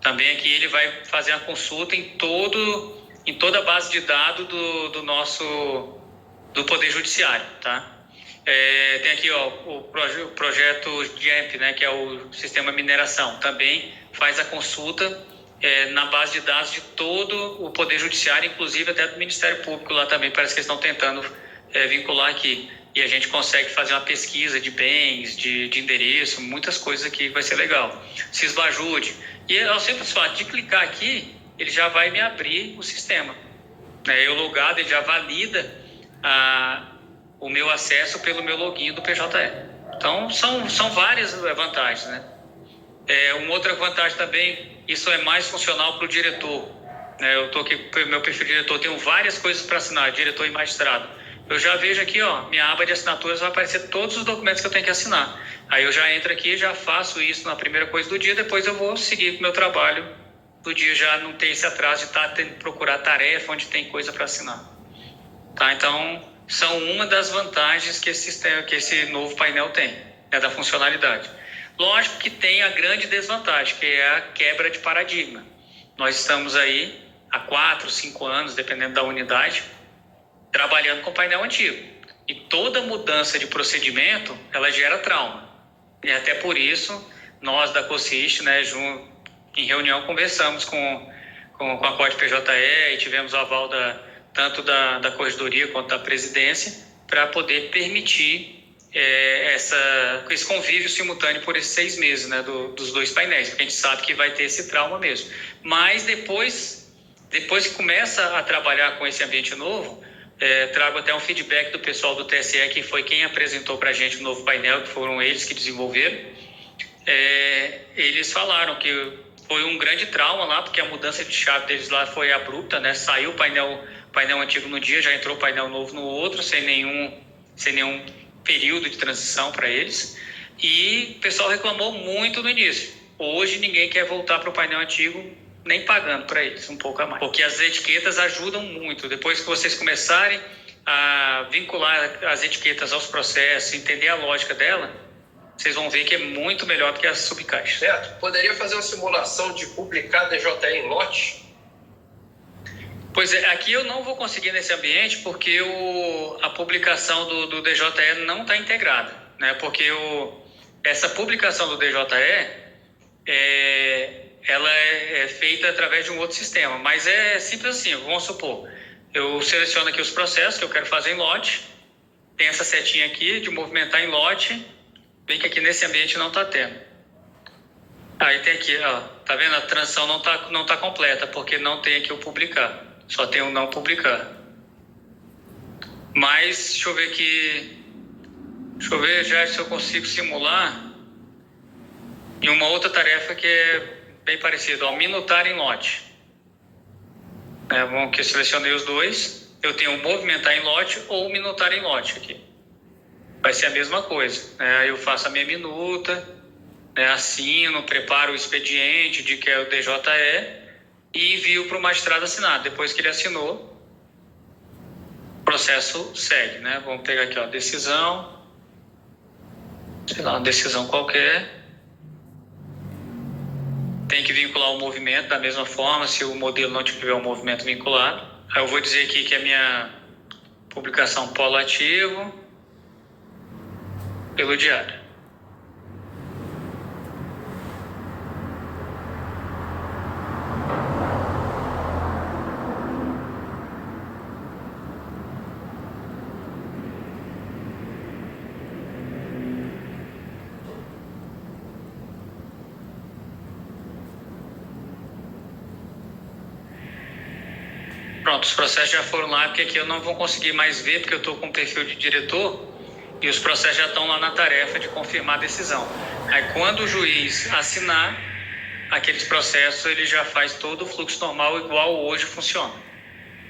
Também aqui ele vai fazer a consulta em toda a base de dados do Poder Judiciário, tá? Tem aqui o projeto GEMP, né, que é o Sistema Mineração, também faz a consulta na base de dados de todo o Poder Judiciário, inclusive até do Ministério Público lá também, parece que eles estão tentando vincular aqui. E a gente consegue fazer uma pesquisa de bens, de endereço, muitas coisas aqui, vai ser legal. Sisbajude. E ao simples fato de clicar aqui, ele já vai me abrir o sistema. né? Eu logado, ele já valida o meu acesso pelo meu login do PJE. Então, são várias vantagens, né? Uma outra vantagem também, isso é mais funcional para o diretor. Eu estou aqui com o meu perfil de diretor, tenho várias coisas para assinar, diretor e magistrado. Eu já vejo aqui, minha aba de assinaturas vai aparecer todos os documentos que eu tenho que assinar. Aí eu já entro aqui, já faço isso na primeira coisa do dia, depois eu vou seguir com o meu trabalho do dia, já não tem esse atraso de estar tendo que procurar tarefa onde tem coisa para assinar. Tá? Então, são uma das vantagens que esse novo painel tem, da funcionalidade. Lógico que tem a grande desvantagem, que é a quebra de paradigma. Nós estamos aí há 4, 5 anos, dependendo da unidade, trabalhando com painel antigo. E toda mudança de procedimento, ela gera trauma. E até por isso, nós da COSIST, né, em reunião, conversamos com a COD PJE e tivemos o aval tanto da Corregedoria quanto da Presidência para poder permitir esse convívio simultâneo por esses 6 meses, né, dos 2 painéis, porque a gente sabe que vai ter esse trauma mesmo. Mas depois que começa a trabalhar com esse ambiente novo, trago até um feedback do pessoal do TSE, que foi quem apresentou para a gente o novo painel, que foram eles que desenvolveram. Eles falaram que foi um grande trauma lá, porque a mudança de chave deles lá foi abrupta, né? Saiu o painel antigo no dia, já entrou o painel novo no outro, sem nenhum período de transição para eles. E o pessoal reclamou muito no início. Hoje ninguém quer voltar para o painel antigo, nem pagando para eles, um pouco a mais. Porque as etiquetas ajudam muito. Depois que vocês começarem a vincular as etiquetas aos processos, entender a lógica dela, vocês vão ver que é muito melhor do que as subcaixas. Certo. Poderia fazer uma simulação de publicar DJE em lote? Pois é, aqui eu não vou conseguir nesse ambiente porque a publicação do DJE não está integrada, né? Porque essa publicação do DJE ela é feita através de um outro sistema, mas é simples assim. Vamos supor, eu seleciono aqui os processos que eu quero fazer em lote, tem essa setinha aqui de movimentar em lote, bem que aqui nesse ambiente não está tendo. Aí tem aqui, tá vendo? A transição não tá completa, porque não tem aqui o publicar. Só tem o não publicar. Mas, deixa eu ver aqui. Deixa eu ver já se eu consigo simular em uma outra tarefa que é bem parecida. Minutar em lote. Bom, que eu selecionei os dois. Eu tenho o movimentar em lote ou o minutar em lote aqui. Vai ser a mesma coisa. Eu faço a minha minuta, assino, preparo o expediente de que é o DJE e envio para o magistrado assinar. Depois que ele assinou, o processo segue, né? Vamos pegar aqui, decisão, sei lá, uma decisão qualquer. Tem que vincular o movimento da mesma forma, se o modelo não tiver o movimento vinculado. Aí eu vou dizer aqui que a minha publicação polo ativo pelo diário. Pronto, os processos já foram lá, porque aqui eu não vou conseguir mais ver, porque eu estou com o perfil de diretor e os processos já estão lá na tarefa de confirmar a decisão. Aí quando o juiz assinar aqueles processos, ele já faz todo o fluxo normal, igual hoje funciona.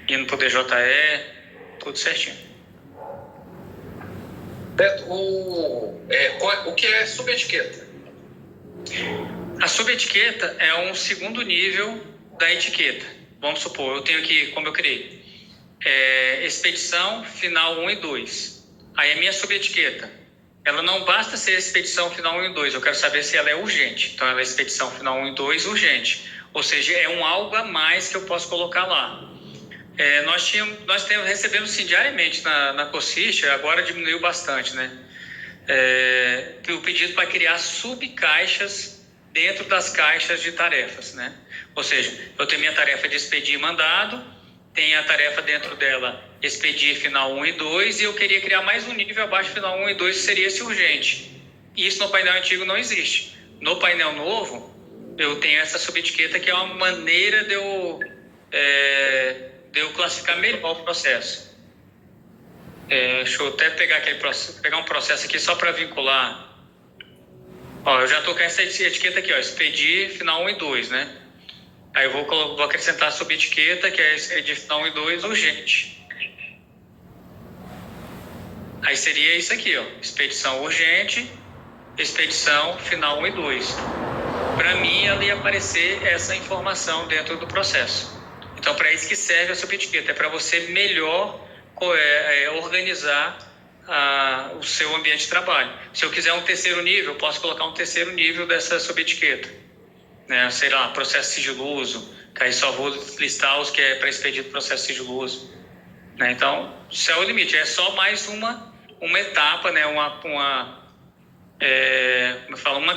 Indo para o DJE, tudo certinho. O que é subetiqueta? A subetiqueta é um segundo nível da etiqueta. Vamos supor, eu tenho aqui, como eu criei, expedição final 1 e 2. Aí a minha subetiqueta, ela não basta ser expedição final 1 e 2, eu quero saber se ela é urgente. Então ela é expedição final 1 e 2 urgente. Ou seja, é um algo a mais que eu posso colocar lá. Recebemos sim, diariamente na COSIST, agora diminuiu bastante, né? O pedido para criar subcaixas dentro das caixas de tarefas, né? Ou seja, eu tenho minha tarefa de expedir mandado, tem a tarefa dentro dela expedir final 1 e 2, e eu queria criar mais um nível abaixo final 1 e 2, que seria esse urgente. Isso no painel antigo não existe. No painel novo, eu tenho essa subetiqueta, que é uma maneira de de eu classificar melhor o processo. Deixa eu até pegar um processo aqui só para vincular. Ó, eu já estou com essa etiqueta aqui, ó, expedir final 1 e 2, né? Aí eu vou acrescentar a subetiqueta, que é expedir final 1 e 2 urgente. Aí seria isso aqui, ó, expedição urgente, expedição final 1 e 2. Para mim, ela ia aparecer essa informação dentro do processo. Então, para isso que serve a subetiqueta, é para você melhor organizar o seu ambiente de trabalho. Se eu quiser um terceiro nível, eu posso colocar um terceiro nível dessa subetiqueta, né? Sei lá, processo sigiloso, que aí só vou listar os que é para expedir do processo sigiloso, né? Então, isso é o limite, é só mais uma etapa, né? Uma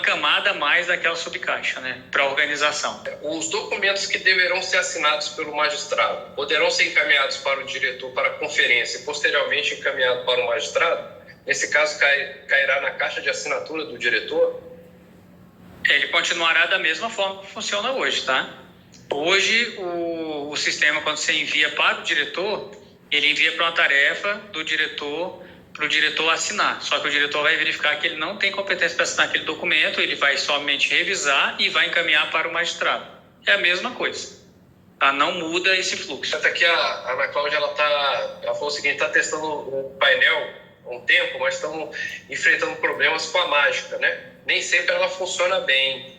camada a mais daquela subcaixa, né? Para a organização. Os documentos que deverão ser assinados pelo magistrado poderão ser encaminhados para o diretor para conferência e posteriormente encaminhado para o magistrado? Nesse caso, cairá na caixa de assinatura do diretor? Ele continuará da mesma forma que funciona hoje, tá? Hoje, o sistema, quando você envia para o diretor, ele envia para uma tarefa do diretor, para o diretor assinar. Só que o diretor vai verificar que ele não tem competência para assinar aquele documento, ele vai somente revisar e vai encaminhar para o magistrado. É a mesma coisa. Tá? Não muda esse fluxo. Até aqui a Ana Cláudia, ela falou o seguinte, está testando o painel há um tempo, mas estamos enfrentando problemas com a mágica, né? Nem sempre ela funciona bem.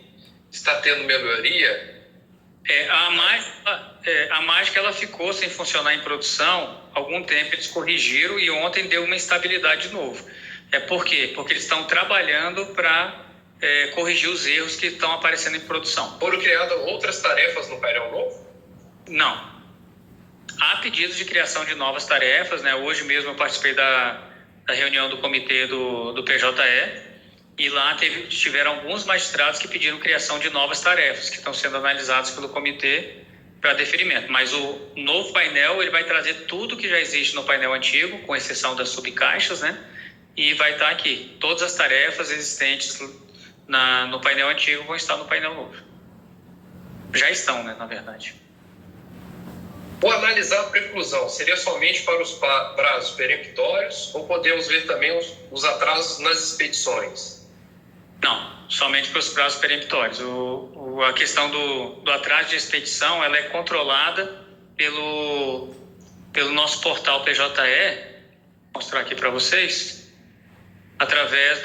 Está tendo melhoria? A mágica ela ficou sem funcionar em produção algum tempo, eles corrigiram e ontem deu uma instabilidade de novo. Por quê? Porque eles estão trabalhando para corrigir os erros que estão aparecendo em produção. Foram criadas outras tarefas no painel novo? Não. Há pedidos de criação de novas tarefas, né? Hoje mesmo eu participei da reunião do comitê do PJE e lá tiveram alguns magistrados que pediram criação de novas tarefas que estão sendo analisadas pelo comitê para deferimento. Mas o novo painel ele vai trazer tudo que já existe no painel antigo, com exceção das subcaixas, né? E vai estar aqui. Todas as tarefas existentes no painel antigo vão estar no painel novo. Já estão, né, na verdade. Vou analisar a preclusão. Seria somente para os prazos peremptórios ou podemos ver também os atrasos nas expedições? Não, somente para os prazos peremptórios. A questão do atraso de expedição ela é controlada pelo nosso portal PJE, vou mostrar aqui para vocês, através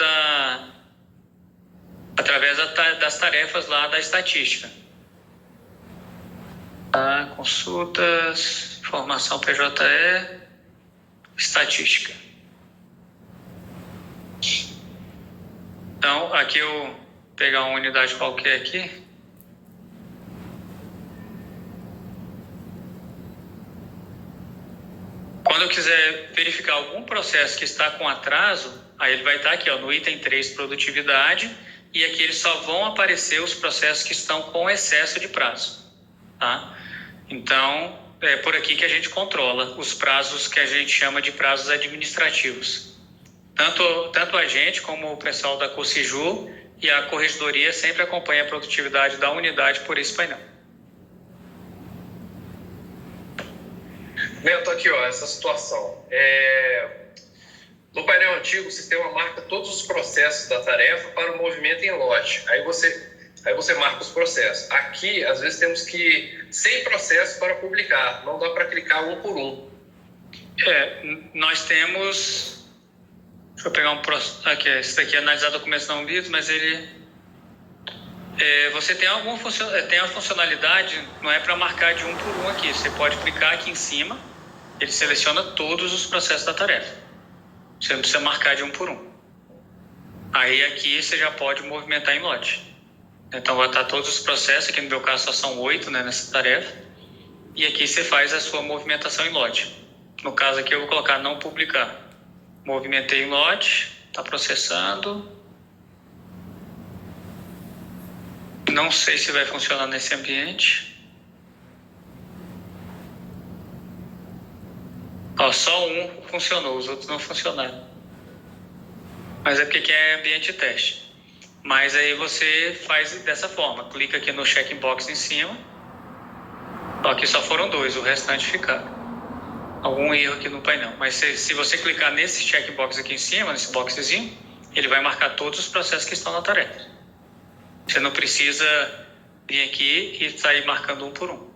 das tarefas lá da estatística. Consultas, informação PJE, estatística. Então, aqui eu vou pegar uma unidade qualquer aqui. Quando eu quiser verificar algum processo que está com atraso, aí ele vai estar aqui, ó, no item 3, produtividade, e aqui eles só vão aparecer os processos que estão com excesso de prazo, tá? Então, é por aqui que a gente controla os prazos que a gente chama de prazos administrativos. Tanto a gente como o pessoal da COSIJU e a corregedoria sempre acompanha a produtividade da unidade por esse painel. Neto, aqui, ó, essa situação. No painel antigo, o sistema marca todos os processos da tarefa para o movimento em lote. Aí você marca os processos. Aqui, às vezes, temos que ir sem processo para publicar. Não dá para clicar um por um. Nós temos... Deixa eu pegar um processo... Aqui, esse daqui é analisar documentos não lidos, mas ele... Você tem tem a funcionalidade, não é para marcar de um por um aqui. Você pode clicar aqui em cima, ele seleciona todos os processos da tarefa. Você não precisa marcar de um por um. Aí aqui você já pode movimentar em lote. Então vai estar todos os processos, aqui no meu caso só são 8, né, nessa tarefa. E aqui você faz a sua movimentação em lote. No caso aqui eu vou colocar não publicar. Movimentei em lote, está processando. Não sei se vai funcionar nesse ambiente. Só um funcionou, os outros não funcionaram. Mas é porque aqui é ambiente de teste. Mas aí você faz dessa forma. Clica aqui no checkbox em cima. Aqui só foram 2, o restante ficaram. Algum erro aqui no painel. Mas se você clicar nesse checkbox aqui em cima, nesse boxezinho, ele vai marcar todos os processos que estão na tarefa. Você não precisa vir aqui e sair marcando um por um.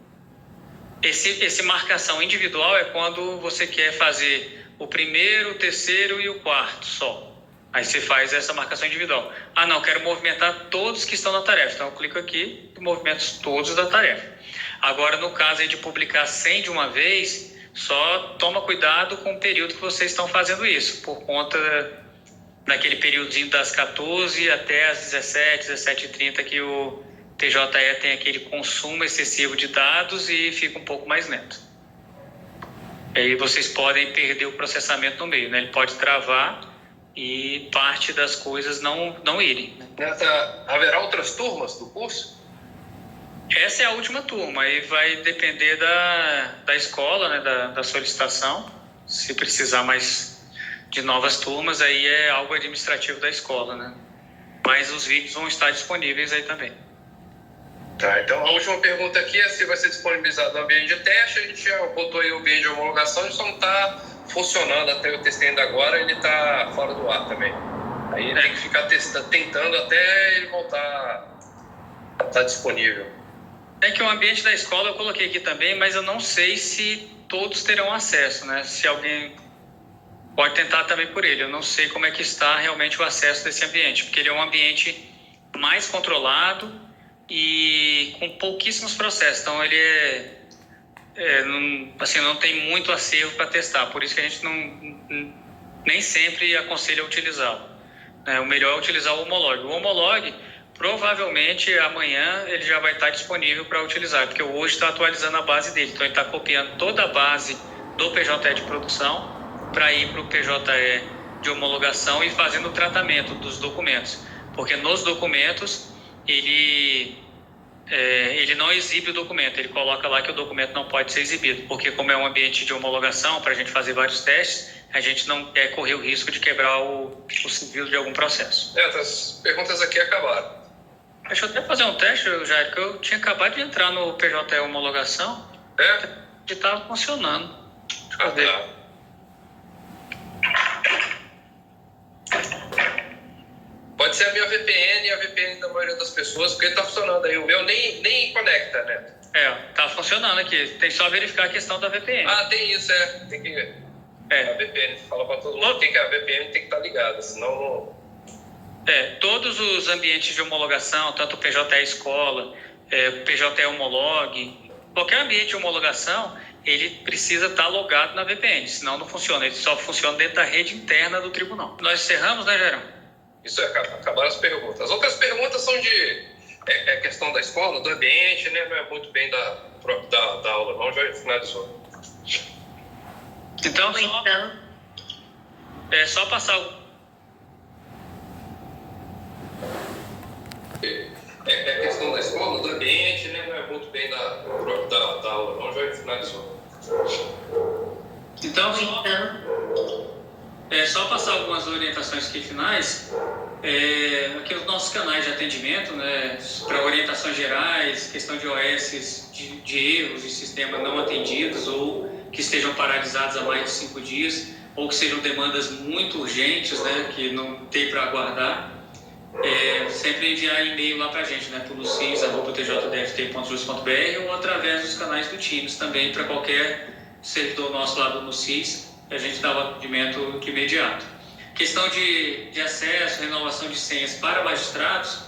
Esse marcação individual é quando você quer fazer o primeiro, o terceiro e o quarto só. Aí você faz essa marcação individual. Ah, não, quero movimentar todos que estão na tarefa. Então eu clico aqui e movimento todos da tarefa. Agora, no caso aí de publicar 100 de uma vez, só toma cuidado com o período que vocês estão fazendo isso, por conta daquele períodozinho das 14 até as 17, 17h30, que o TJE tem aquele consumo excessivo de dados e fica um pouco mais lento. Aí vocês podem perder o processamento no meio, né? Ele pode travar e parte das coisas não irem. Haverá outras turmas do curso? Essa é a última turma, aí vai depender da escola, né, da solicitação. Se precisar mais de novas turmas, aí é algo administrativo da escola, né? Mas os vídeos vão estar disponíveis aí também. Tá, então a última pergunta aqui é se vai ser disponibilizado no ambiente de teste. A gente já botou aí o ambiente de homologação, ele só não está funcionando, até eu testei ainda agora, ele está fora do ar também. Aí tem que ficar tentando até ele voltar a estar disponível. É que o ambiente da escola eu coloquei aqui também, mas eu não sei se todos terão acesso, né? Se alguém pode tentar também por ele. Eu não sei como é que está realmente o acesso desse ambiente, porque ele é um ambiente mais controlado e com pouquíssimos processos. Então ele não tem muito acervo para testar. Por isso que a gente nem sempre aconselha utilizá-lo. O melhor é utilizar o Homolog. O Homolog, provavelmente amanhã ele já vai estar disponível para utilizar, porque hoje está atualizando a base dele. Então ele está copiando toda a base do PJE de produção para ir para o PJE de homologação e fazendo o tratamento dos documentos. Porque nos documentos ele não exibe o documento, ele coloca lá que o documento não pode ser exibido, porque como é um ambiente de homologação, para a gente fazer vários testes, a gente não quer correr o risco de quebrar o sigilo de algum processo. As perguntas aqui acabaram. Deixa eu até fazer um teste, Jair, que eu tinha acabado de entrar no PJE homologação e estava funcionando. Deixa eu ver. Pode ser a minha VPN e a VPN da maioria das pessoas, porque está funcionando aí. O meu nem conecta, né? Tá funcionando aqui. Tem só verificar a questão da VPN. Ah, tem isso, tem que ver. A VPN, fala para todo mundo que a VPN tem que estar ligada, senão não... Todos os ambientes de homologação, tanto o PJE Escola, o PJE Homolog, qualquer ambiente de homologação, ele precisa estar logado na VPN, senão não funciona. Ele só funciona dentro da rede interna do tribunal. Nós encerramos, né, Gerão? Isso, acabaram as perguntas. As outras perguntas são de questão da escola, do ambiente, né? Não é muito bem da aula, não, já finalizou. Então, só passar o... questão da escola, do ambiente, né? Não é muito bem da aula, não, já finalizou. Então, só passar algumas orientações aqui finais. Aqui nos nossos canais de atendimento, né, para orientações gerais, questão de OS, de erros de sistema não atendidos ou que estejam paralisados há mais de 5 dias, ou que sejam demandas muito urgentes, né, que não tem para aguardar, sempre enviar e-mail lá para a gente, né, para o nucis@tjdft.jus.br ou através dos canais do Teams também, para qualquer servidor nosso lá do Nucis, a gente dá o atendimento de imediato. Questão de acesso, renovação de senhas para magistrados,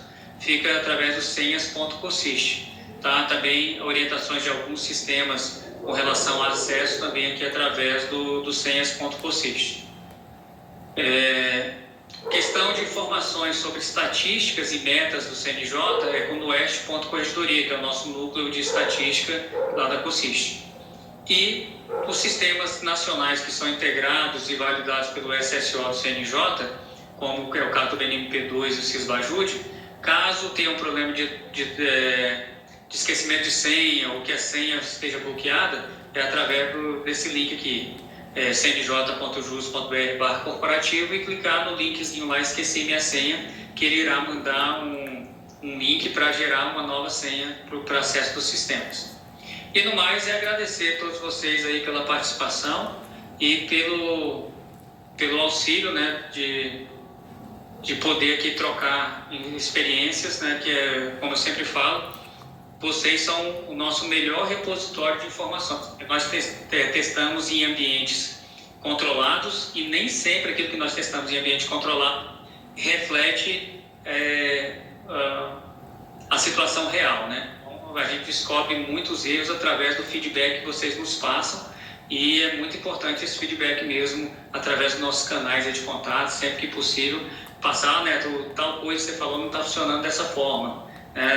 fica através do senhas.consist. Tá? Também orientações de alguns sistemas com relação ao acesso, também aqui através do senhas.consist. Questão de informações sobre estatísticas e metas do CNJ é com o oeste.corregedoria, que é o nosso núcleo de estatística lá da Consist. E os sistemas nacionais que são integrados e validados pelo SSO do CNJ, como é o caso do BNMP2 e o Cisbajude, caso tenha um problema de esquecimento de senha ou que a senha esteja bloqueada, é através desse link aqui, cnj.jus.br/corporativo, e clicar no linkzinho lá, esqueci minha senha, que ele irá mandar um link para gerar uma nova senha para o acesso dos sistemas. E no mais é agradecer a todos vocês aí pela participação e pelo auxílio, né, de poder aqui trocar experiências, né, que é, como eu sempre falo, vocês são o nosso melhor repositório de informações. Nós testamos em ambientes controlados e nem sempre aquilo que nós testamos em ambiente controlado reflete a situação real, né? Então, a gente descobre muitos erros através do feedback que vocês nos passam e é muito importante esse feedback mesmo através dos nossos canais de contato, sempre que possível, passar, Neto, tal coisa que você falou não está funcionando dessa forma.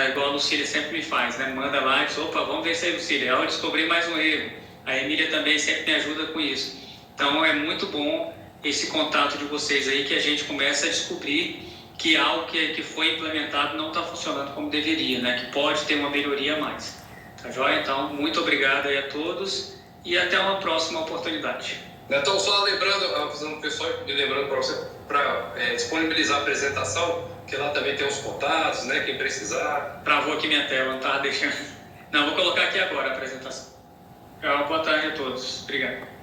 Igual a Lucília sempre me faz, né? Manda lá e diz, opa, vamos ver se aí, Lucília, eu descobri mais um erro. A Emília também sempre me ajuda com isso. Então é muito bom esse contato de vocês aí, que a gente começa a descobrir que algo que foi implementado não está funcionando como deveria, né? Que pode ter uma melhoria a mais. Tá joia? Então, muito obrigado aí a todos e até uma próxima oportunidade. Então, só lembrando, avisando o pessoal e lembrando para você, para disponibilizar a apresentação, que lá também tem os contatos, né? Quem precisar. Travou aqui minha tela, não estava deixando. Não, vou colocar aqui agora a apresentação. Boa tarde a todos. Obrigado.